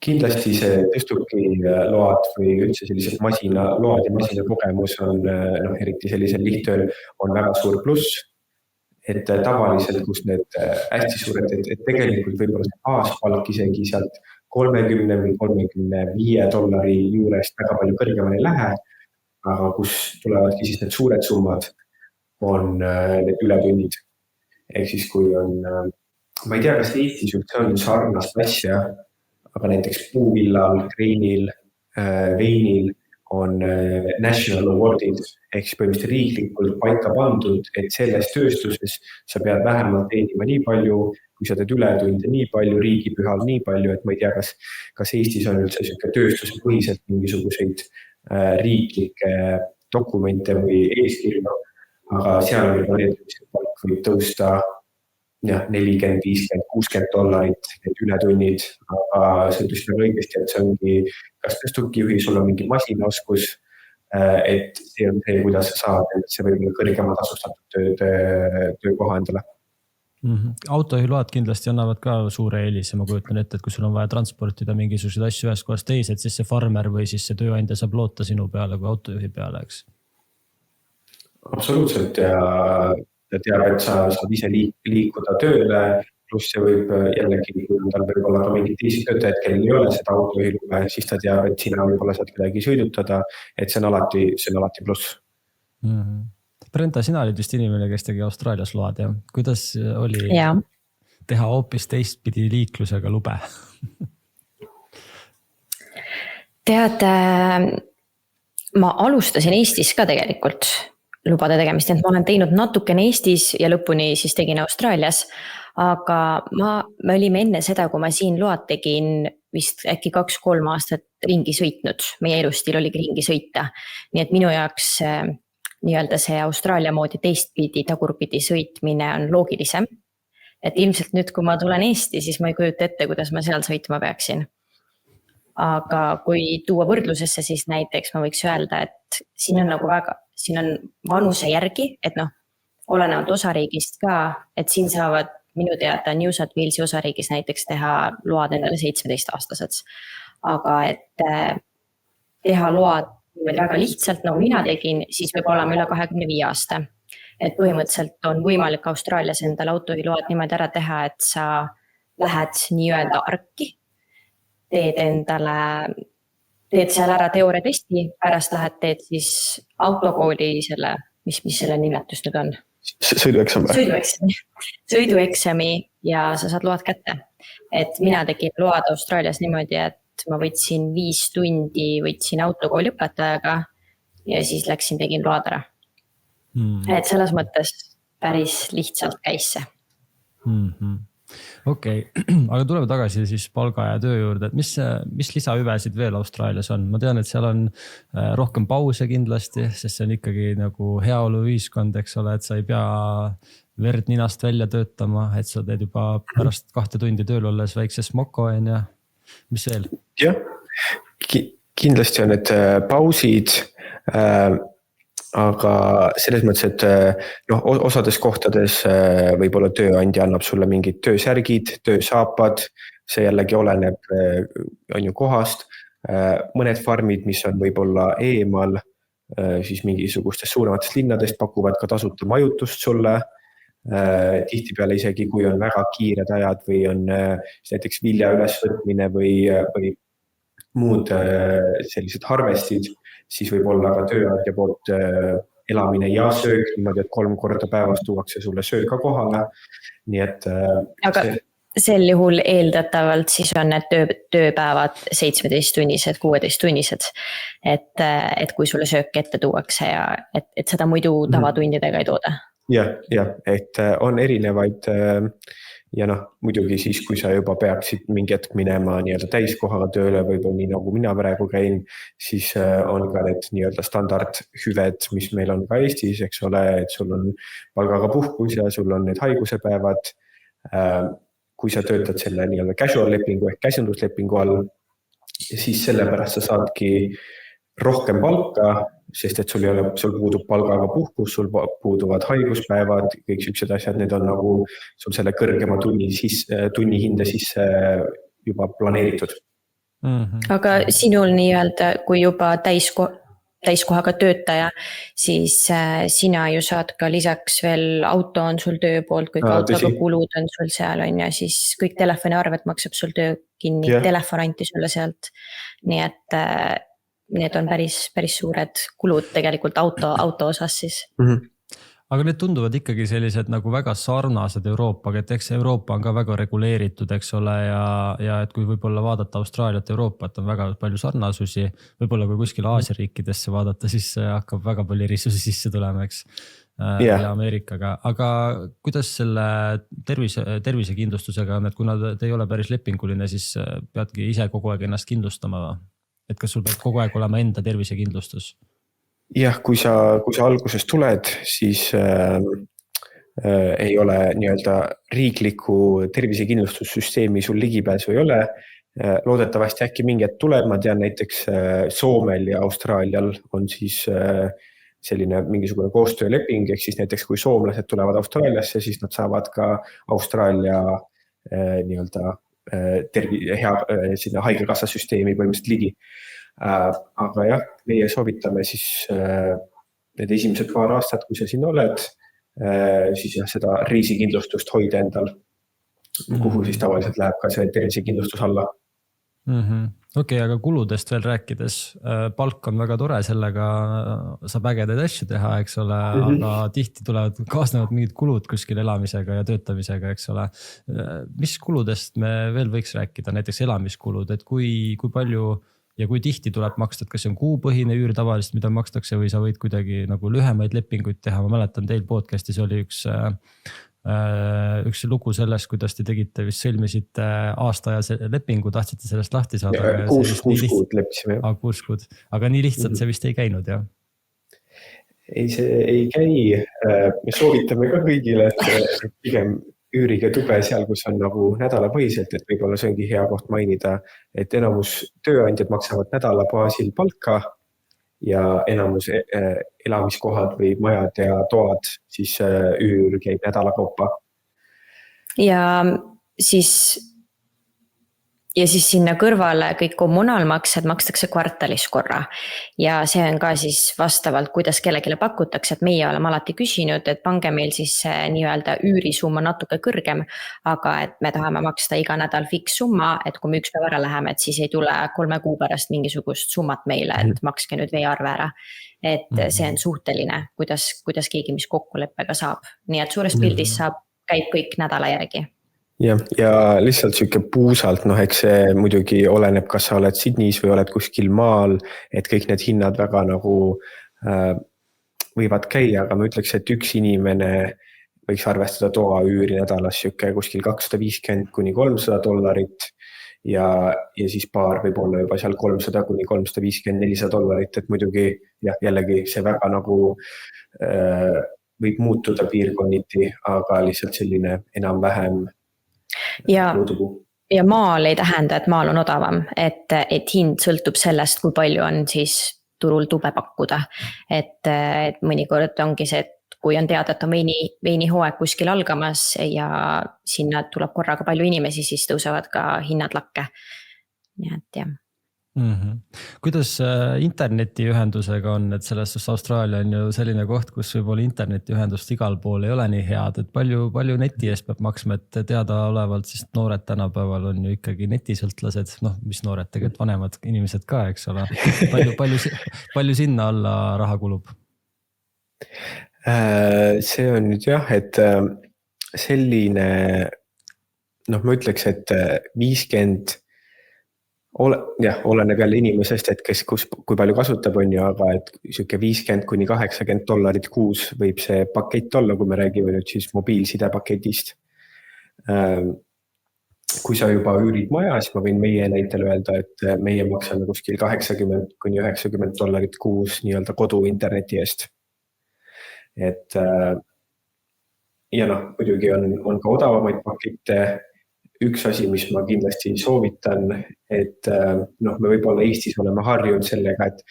Kindlasti see tõstuki load või üldse sellised masinaload ja masinakogemus on eriti sellisel lihttööl on väga suur pluss, et tavaliselt, kus need hästi suured, et tegelikult võib-olla see baaspalk isegi sealt $30 või $35 juurest väga palju kõrgemale ei lähe, aga kus tulevadki siis need suured summad on need ületunnid. Ehk siis kui on, ma ei tea, kas Eestis üldse on sarnast asja, aga näiteks puuvillal, greinil, veinil on national awardid, ehk siis põhimõtteliselt riiklikult paika pandud, et selles tööstuses sa pead vähemalt teenima nii palju, kui sa teed ületunde nii palju, riigipühal nii palju, et ma ei tea, kas Eestis on üldse tööstuse põhiselt mingisuguseid riiklikke dokumente või eeskirju, aga seal on juba need, mis palk võib tõusta $40, $50, $60 need ületunnid, aga see ütles väga õigesti, et see ongi kas tõstukijuhi, sul on mingi masinaoskus, et see on see, kuidas sa saad, et see võib olla kõrgema tasustatud töökoha endale. Autojuhiload kindlasti annavad ka suure eelise, ma kujutan ette, et kui sul on vaja transportida mingisuguseid asju ühest kohast teise, et siis see farmer või siis see tööandja saab loota sinu peale kui autojuhi peale, eks? Absoluutselt ja teab, et sa saad ise liikuda tööle, pluss see võib jällegi, kui tal võib olla ka mingid teisi töötajad, kellel ei ole seda autojuhiluba, siis ta teab, et sina võib-olla saad kedagi sõidutada, et see on alati pluss. Brenda, sina olid vist inimene, kes tegi Austraalias load ja kuidas oli teha hoopis teistpidi liiklusega lube? Tead, ma alustasin Eestis ka tegelikult lubade tegemist, et ma olen teinud natukene Eestis ja lõpuni siis tegin Austraalias, aga me olime enne seda, kui ma siin load tegin vist äkki 2-3 aastat ringi sõitnud, meie elustiil oligi ringi sõita, nii et minu jaoks nii-öelda see Austraalia moodi teistpidi, tagurpidi sõitmine on loogilisem, et ilmselt nüüd, kui ma tulen Eesti, siis ma ei kujuta ette, kuidas ma seal sõitma peaksin. Aga kui tuua võrdlusesse, siis näiteks ma võiks öelda, et siin on vanuse järgi, et olenevalt osariigist ka, et siin saavad minu teada New South Walesi osariigis näiteks teha load endale 17-aastaseks. Aga et teha load väga lihtsalt, nagu mina tegin, siis võib olema üle 25 aasta. Et põhimõtteliselt on võimalik Austraalias endale autojuhiload niimoodi ära teha, et sa lähed nii-öelda arki, teed seal ära teooriatesti, pärast lähed teed siis autokooli selle, mis selle nimetus nüüd on? Sõidueksami ja sa saad load kätte. Et mina tegin load Austraalias niimoodi, et ma võtsin 5 tundi, võtsin autokooli õpetajaga ja siis läksin, tegin load ära. Et selles mõttes päris lihtsalt käis see. Okei, aga tuleme tagasi siis palga ja töö juurde, et mis lisahüvesid veel Austraalias on? Ma tean, et seal on rohkem pause kindlasti, sest see on ikkagi nagu heaolu ühiskond, eks ole, et sa ei pea verd ninast välja töötama, et sa teed juba pärast 2 tundi tööl olles väikse smoko ja mis veel? Jah, kindlasti on need pausid, aga selles mõttes, et noh, osades kohtades võib-olla tööandja annab sulle mingid töösärgid, töösaapad, see jällegi oleneb on ju kohast. Mõned farmid, mis on võib-olla eemal, siis mingisugustest suurematest linnadest pakuvad ka tasuta majutust sulle. Tihtipeale isegi, kui on väga kiired ajad või on näiteks vilja ülesvõtmine või muud sellised harvestid, siis võib olla ka tööandja poolt elamine ja söök niimoodi, et 3 korda päevas tuuakse sulle sööga kohale. Nii et aga sel juhul eeldatavalt siis on need tööpäevad 17-tunnised, 16-tunnised, et kui sulle söök ette tuuakse ja et seda muidu tavatundidega ei tooda. Ja, et on erinevaid ja noh, muidugi siis, kui sa juba peaksid mingi hetk minema nii-öelda täiskohaga tööle või nii nagu mina praegu käin, siis on ka need nii-öelda standardhüved, mis meil on ka Eestis, eks ole, et sul on palgaga puhkus ja sul on need haigusepäevad. Kui sa töötad selle nii-öelda casual lepingu ehk käsunduslepingu all, siis sellepärast sa saadki rohkem palka, sest et sul puudub palgaga puhkus, sul puuduvad haiguspäevad, kõik sellised asjad, need on nagu sul selle kõrgema tunni hinde sisse juba planeeritud. Aga sinul nii-öelda, kui juba täiskohaga töötaja, siis sina ju saad ka lisaks veel auto on sul töö poolt, kui autoga kulud on sul seal on ja siis kõik telefoniarved maksab sul töö kinni, telefon anti sulle sealt. Nii et need on päris suured kulud tegelikult auto osas siis. Aga need tunduvad ikkagi sellised nagu väga sarnased Euroopaga, et eks Euroopa on ka väga reguleeritud, eks ole, ja et kui võib-olla vaadata Austraaliat, Euroopat on väga palju sarnasusi, võib-olla kui kuskil Aasia riikidesse vaadata, siis hakkab väga palju erisusi sisse tulema, eks, ja Ameerikaga. Aga kuidas selle tervisekindlustusega on, et kuna te ei ole päris lepinguline, siis peadki ise kogu aeg ennast kindlustama? Et kas sul peab kogu aeg olema enda tervisekindlustus? Jah, kui sa alguses tuled, siis ei ole nii-öelda riikliku tervisekindlustussüsteemi sul ligipääsu ei ole. Loodetavasti äkki mingi hetk tuleb, ma tean näiteks Soomel ja Austraalial on siis selline mingisugune koostööleping, ehk siis näiteks kui soomlased tulevad Austraaliasse, siis nad saavad ka Austraalia nii-öelda sinna haigekassa süsteemi põhimõtteliselt ligi. Aga jah, meie soovitame siis need esimesed paar aastat, kui sa siin oled, siis jah, seda reisikindlustust hoida endal, kuhu siis tavaliselt läheb ka see tervisekindlustus alla. Okei, aga kuludest veel rääkides, palk on väga tore, sellega saab ägedaid asju teha, eks ole, aga tihti kaasnevad mingid kulud kuskil elamisega ja töötamisega, eks ole. Mis kuludest me veel võiks rääkida, näiteks elamiskulud, et kui palju ja kui tihti tuleb maksta, et kas see on kuupõhine üür tavaliselt, mida makstakse või sa võid kuidagi nagu lühemaid lepinguid teha. Ma mäletan, teil podcastis oli üks lugu sellest, kuidas te tegite, vist sõlmisite aastaajase lepingu, tahtsite sellest lahti saada. 6 kuud leppisime. 6 kuud, aga nii lihtsalt see vist ei käinud, jah? Ei, see ei käi. Me soovitame ka kõigile, et pigem üürige tube seal, kus on nagu nädalapõhiselt, et võib-olla see ongi hea koht mainida, et enamus tööandjad maksavad nädala baasil palka ja enamus elamiskohad või majad ja toad, siis üür käib nädala kaupa. Ja siis sinna kõrvale kõik kommunaalmaksed makstakse kvartalis korra. Ja see on ka siis vastavalt, kuidas kellegile pakutakse, et meie oleme alati küsinud, et pange meil siis nii-öelda üürisumma natuke kõrgem, aga et me tahame maksta iga nädal fiks summa, et kui me üks päev ära läheme, et siis ei tule 3 kuu pärast mingisugust summat meile, et makske nüüd veearve ära. Et see on suhteline, kuidas keegi mis kokkuleppega saab. Nii et suures pildis käib kõik nädala järgi. Ja lihtsalt siuke puusalt, eks see muidugi oleneb, kas sa oled Sydneys või oled kuskil maal, et kõik need hinnad väga nagu võivad käia, aga ma ütleks, et üks inimene võiks arvestada toa üüri nädalas siuke kuskil $250 kuni $300 ja siis paar võib olla juba seal $300 kuni $350, $400, et muidugi jällegi see väga nagu võib muutuda piirkonniti, aga lihtsalt selline enam-vähem ja maal ei tähenda, et maal on odavam, et hind sõltub sellest, kui palju on siis turul tube pakkuda. Et mõnikord ongi see, et kui on teada, et on veinihooaeg kuskil algamas ja sinna tuleb korraga palju inimesi, siis tõusevad ka hinnad lakke. Nii et jah. Kuidas internetiühendusega on, et sellest Austraalia on ju selline koht, kus võib-olla internetiühendust igal pool ei ole nii head, et palju neti eest peab maksma, et teadaolevalt siis noored tänapäeval on ju ikkagi netisõltlased, mis noored, tegelikult vanemad inimesed ka, eks ole. Palju sinna alla raha kulub? See on nüüd jah, et selline, ma ütleks, et 50 oleneb jälle inimesest, et kui palju kasutab on ju, aga et siuke $50–80 kuus võib see pakett olla, kui me räägime nüüd siis mobiilside paketist. Kui sa juba üürid maja, siis ma võin meie näitel öelda, et meie maksame kuskil $80–90 kuus nii-öelda kodu interneti eest. Et ja muidugi on ka odavamaid pakette. Üks asi, mis ma kindlasti soovitan, et me võib-olla Eestis oleme harjunud sellega, et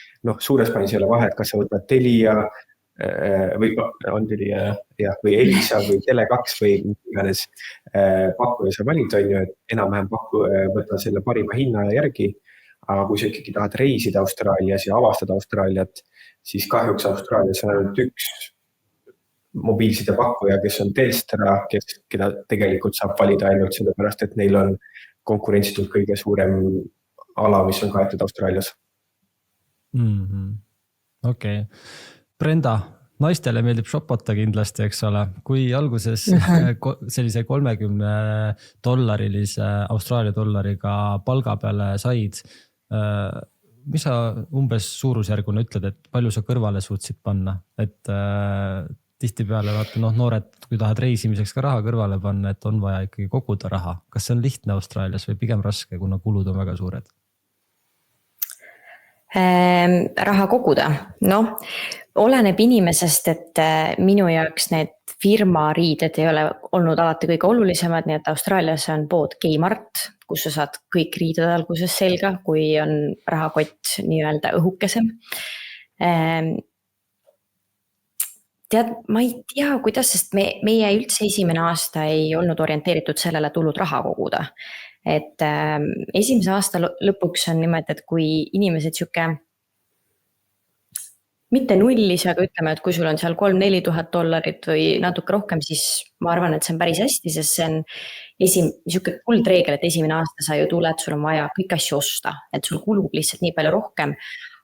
suures plaanis ei ole vahet, kas sa võtad Telia või Elisa või Tele2 või iganes pakkuja sa valid, on ju, et enam-vähem võtta selle parima hinna järgi. Aga kui sa ikkagi tahad reisida Austraalias ja avastada Austraaliat, siis kahjuks Austraalias on ainult üks mobiilside pakkuja, kes on Telstra, keda tegelikult saab valida ainult sellepärast, et neil on konkurentsitult kõige suurem ala, mis on kaetud Austraalias. Okei. Brenda, naistele meeldib shopata kindlasti, eks ole. Kui alguses sellise $30 Austraalia dollariga palga peale said, mis sa umbes suurusjärguna ütled, et palju sa kõrvale suutsid panna? Et tihti peale vaata, noored, kui tahad reisimiseks ka raha kõrvale panna, et on vaja ikkagi koguda raha. Kas see on lihtne Austraalias või pigem raske, kuna kulud on väga suured? Raha koguda? Oleneb inimesest, et minu jaoks need firmariided ei ole olnud alati kõige olulisemad, nii et Austraalias on pood Kmart, kus sa saad kõik riided alguses selga, kui on rahakott nii-öelda õhukesem. Tead, ma ei tea, kuidas, sest meie üldse esimene aasta ei olnud orienteeritud sellele tulnud raha koguda. Et esimese aasta lõpuks on niimoodi, et kui inimesed siuke, mitte nullis, aga ütleme, et kui sul on seal $3–4 või natuke rohkem, siis ma arvan, et see on päris hästi, sest see on siuke kuldreegel, et esimene aasta sa ju tuled, sul on vaja kõik asju osta, et sul kulub lihtsalt nii palju rohkem.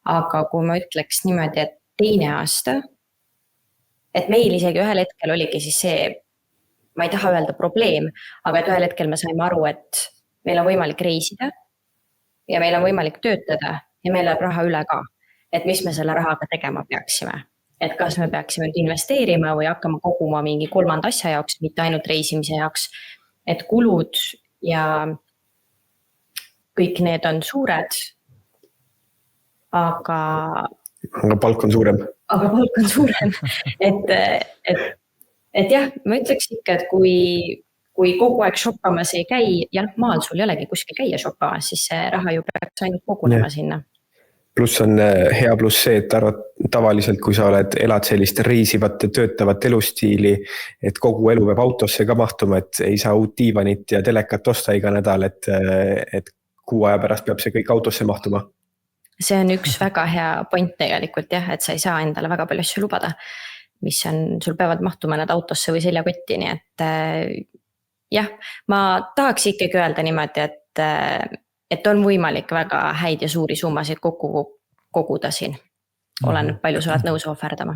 Aga kui ma ütleks niimoodi, et teine aasta, et meil isegi ühel hetkel oligi siis see, ma ei taha öelda probleem, aga et ühel hetkel me saime aru, et meil on võimalik reisida ja meil on võimalik töötada ja meil läheb raha üle ka. Et mis me selle rahaga tegema peaksime. Et kas me peaksime investeerima või hakkama koguma mingi kolmanda asja jaoks, mitte ainult reisimise jaoks. Et kulud ja kõik need on suured, aga palk on suurem. Aga palk on suurem. Et jah, ma ütleks ikka, et kui kogu aeg shoppamas ei käi, ja maal sul ei olegi kuskil käia shoppamas, siis see raha ju peaks ainult kogunema sinna. Pluss on hea pluss see, et tavaliselt, kui sa elad sellist reisivat ja töötavat elustiili, et kogu elu peab autosse ka mahtuma, et ei saa uut diivanit ja telekat osta iga nädal, et kuu aja pärast peab see kõik autosse mahtuma. See on üks väga hea point tegelikult jah, et sa ei saa endale väga palju asju lubada, mis sul peavad mahtuma nad autosse või seljakotti, nii et jah, ma tahaks ikkagi öelda niimoodi, et on võimalik väga häid ja suuri summasid kokku koguda siin. Oleneb palju sa oled nõus ohverdama.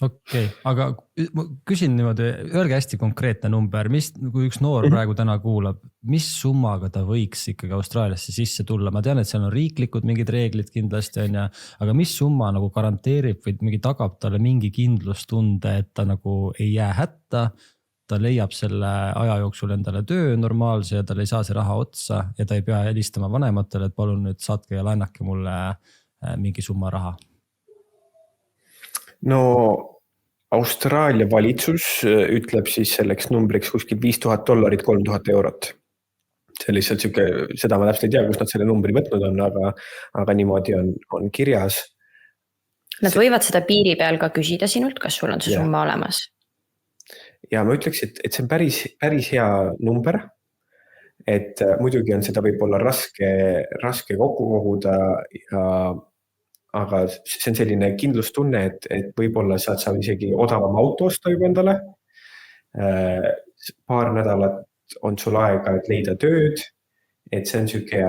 Okei, aga ma küsin niimoodi, öelge hästi konkreetne number, kui üks noor praegu täna kuulab, mis summaga ta võiks ikkagi Austraaliasse sisse tulla? Ma tean, et seal on riiklikud mingid reeglid kindlasti, aga mis summa nagu garanteerib või mingi tagab talle mingi kindlustunde, et ta nagu ei jää hätta, ta leiab selle aja jooksul endale töö normaalse ja tal ei saa see raha otsa ja ta ei pea helistama vanematele, et palun nüüd saatke ja laenake mulle mingi summa raha? No Austraalia valitsus ütleb siis selleks numbriks kuskil $5,000, €3,000. See lihtsalt seda ma täpselt ei tea, kus nad selle numbri võtnud on, aga niimoodi on kirjas. Nad võivad seda piiri peal ka küsida sinult, kas sul on see Jah. summa olemas. ja ma ütleks, et see on päris hea number. Et muidugi on seda võib-olla raske kokku koguda, aga see on selline kindlustunne, et võib-olla saad sa isegi odavam auto osta juba endale. Paar nädalat on sul aega, et leida tööd, et see on siuke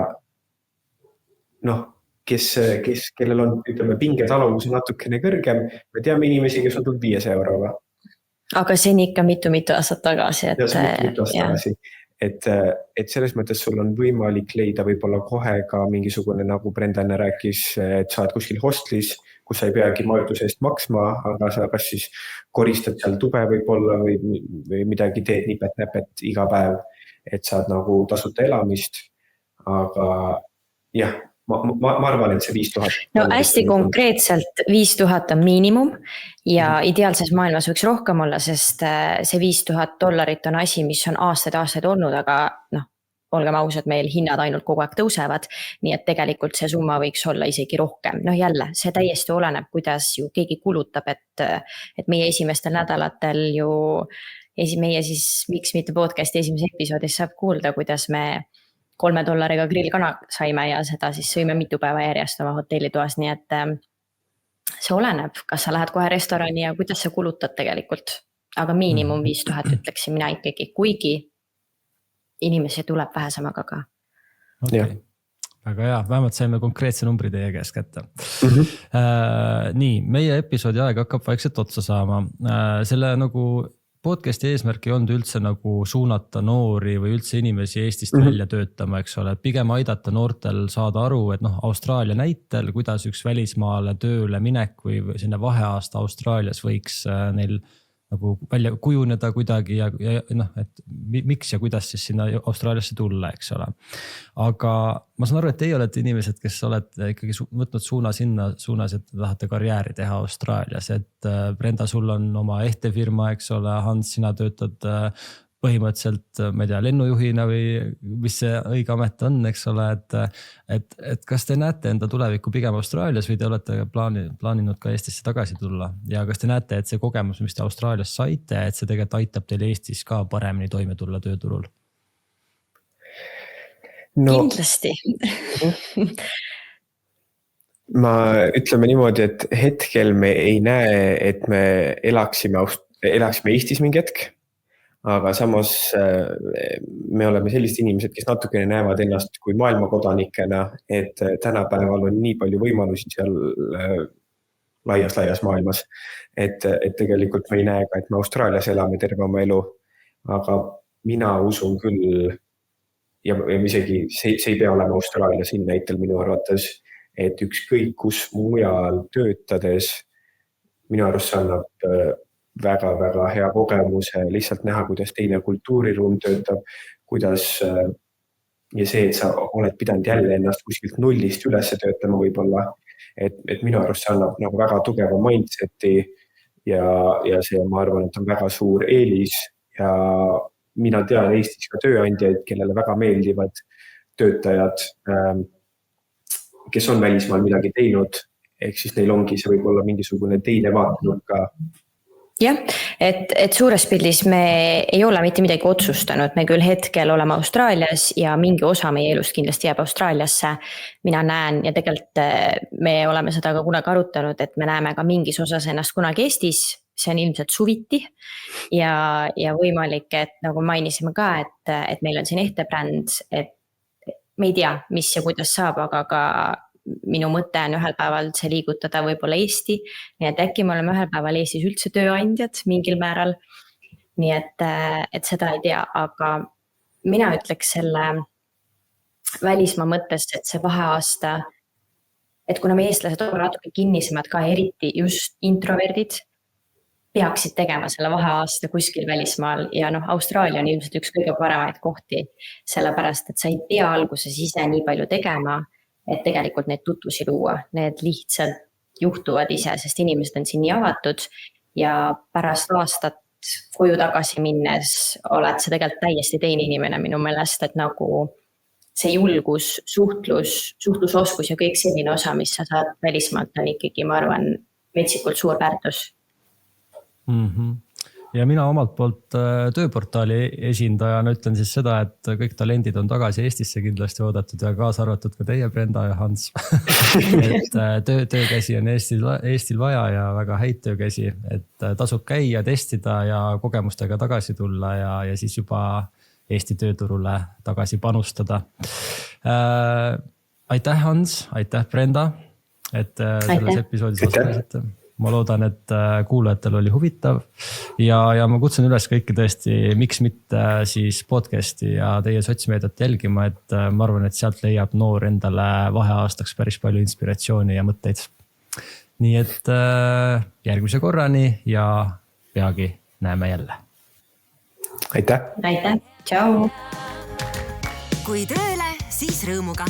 kellel on, ütleme, pingetaluvus natukene kõrgem. Me teame inimesi, kes on tulnud 500 euroga. Aga see on ikka mitu aastat tagasi. Ja see on mitu aastat tagasi. Et selles mõttes sul on võimalik leida võib-olla kohe ka mingisugune, nagu Brenda enne rääkis, et sa oled kuskil hostlis, kus sa ei peagi majutuse eest maksma, aga sa kas siis koristad seal tube võib-olla või midagi teed nipet-näpet iga päev, et saad nagu tasuta elamist. Aga jah, ma arvan, et see 5000. No hästi konkreetselt 5000 on miinimum ja ideaalses maailmas võiks rohkem olla, sest see $5000 on asi, mis on aastaid olnud, aga olgem ausad, meil hinnad ainult kogu aeg tõusevad, nii et tegelikult see summa võiks olla isegi rohkem. Jälle, see täiesti oleneb, kuidas ju keegi kulutab, et meie esimestel nädalatel ju meie siis Miks mitte podcasti esimeses episoodis saab kuulda, kuidas me $3 grillkana saime ja seda siis sõime mitu päeva järjest oma hotellitoas, nii et see oleneb, kas sa lähed kohe restorani ja kuidas sa kulutad tegelikult, aga miinimum 5000 ütleksin mina ikkagi, kuigi inimesi tuleb vähesemaga ka. Okay. Väga hea, vähemalt saime konkreetse numbri teie käest kätte. Nii, meie episoodi aeg hakkab vaikselt otsa saama. Selle nagu podcasti eesmärk ei olnud üldse nagu suunata noori või üldse inimesi Eestist välja töötama, eks ole. Pigem aidata noortel saada aru, et Austraalia näitel, kuidas üks välismaale tööle minek või sinna vaheaasta Austraalias võiks neil nagu välja kujuneda kuidagi ja et miks ja kuidas siis sinna Austraaliasse tulla, eks ole. Aga ma saan aru, et teie olete inimesed, kes olete ikkagi võtnud suuna sinna suunas, et tahate karjääri teha Austraalias, et Brenda, sul on oma ehtefirma, eks ole, Hans, sina töötad põhimõtteliselt, ma ei tea, lennujuhina või mis see õige amet on, eks ole, et kas te näete enda tulevikku pigem Austraalias või te olete plaaninud ka Eestisse tagasi tulla ja kas te näete, et see kogemus, mis te Austraalias saite, et see tegelikult aitab teil Eestis ka paremini toime tulla tööturul? Kindlasti. Ma ütleme niimoodi, et hetkel me ei näe, et me elaksime Eestis mingi hetk. Aga samas me oleme sellised inimesed, kes natukene näevad ennast kui maailmakodanikena, et tänapäeval on nii palju võimalusi seal laias maailmas, et tegelikult me ei näe ka, et me Austraalias elame terve oma elu, aga mina usun küll, ja isegi see ei pea olema Austraalia siin näitel minu arvates, et ükskõik kus mujal töötades, minu arust see annab väga hea kogemuse lihtsalt näha, kuidas teine kultuuriruum töötab, kuidas ja see, et sa oled pidanud jälle ennast kuskilt nullist üles töötama võib-olla, et minu arust see annab nagu väga tugeva mindseti ja see, ma arvan, et on väga suur eelis ja mina tean Eestis ka tööandjaid, kellele väga meeldivad töötajad, kes on välismaal midagi teinud, ehk siis neil ongi see võib-olla mingisugune teine vaatenurk ka. Jah, et suures pildis me ei ole mitte midagi otsustanud, me küll hetkel oleme Austraalias ja mingi osa meie elust kindlasti jääb Austraaliasse. Mina näen ja tegelikult me oleme seda ka kunagi arutanud, et me näeme ka mingis osas ennast kunagi Eestis, see on ilmselt suviti ja võimalik, et nagu mainisime ka, et meil on siin ehtebränd, et me ei tea, mis ja kuidas saab, aga ka minu mõte on ühel päeval see liigutada võib-olla Eesti, nii et äkki me oleme ühel päeval Eestis üldse tööandjad mingil määral, nii et seda ei tea, aga mina ütleks selle välismaa mõttes, et see vaheaasta, et kuna me eestlased oleme natuke kinnisemad ka, eriti just introverdid, peaksid tegema selle vaheaasta kuskil välismaal ja Austraalia on ilmselt üks kõige paremaid kohti, sellepärast et sa ei pea alguses ise nii palju tegema, et tegelikult neid tutvusi luua, need lihtsalt juhtuvad ise, sest inimesed on siin nii avatud ja pärast aastat koju tagasi minnes oled sa tegelikult täiesti teine inimene minu meelest, et nagu see julgus, suhtlusoskus ja kõik selline osa, mis sa saad välismaalt on ikkagi, ma arvan, metsikult suur väärtus. Ja mina omalt poolt tööportaali esindajana ütlen siis seda, et kõik talendid on tagasi Eestisse kindlasti oodatud ja kaasa arvatud ka teie, Brenda ja Hans. Et töökäsi on Eestil vaja ja väga häid töökäsi, et tasub käia, testida ja kogemustega tagasi tulla ja siis juba Eesti tööturule tagasi panustada. Aitäh, Hans, aitäh, Brenda, et selles episoodis osalesite. Ma loodan, et kuulajatel oli huvitav ja ma kutsun üles kõiki tõesti, miks mitte siis podcasti ja teie sotsmeediat jälgima, et ma arvan, et sealt leiab noor endale vaheaastaks päris palju inspiratsiooni ja mõtteid. Nii et järgmise korrani ja peagi näeme jälle. Aitäh! Aitäh! Tšau! Kui tööle, siis rõõmuga.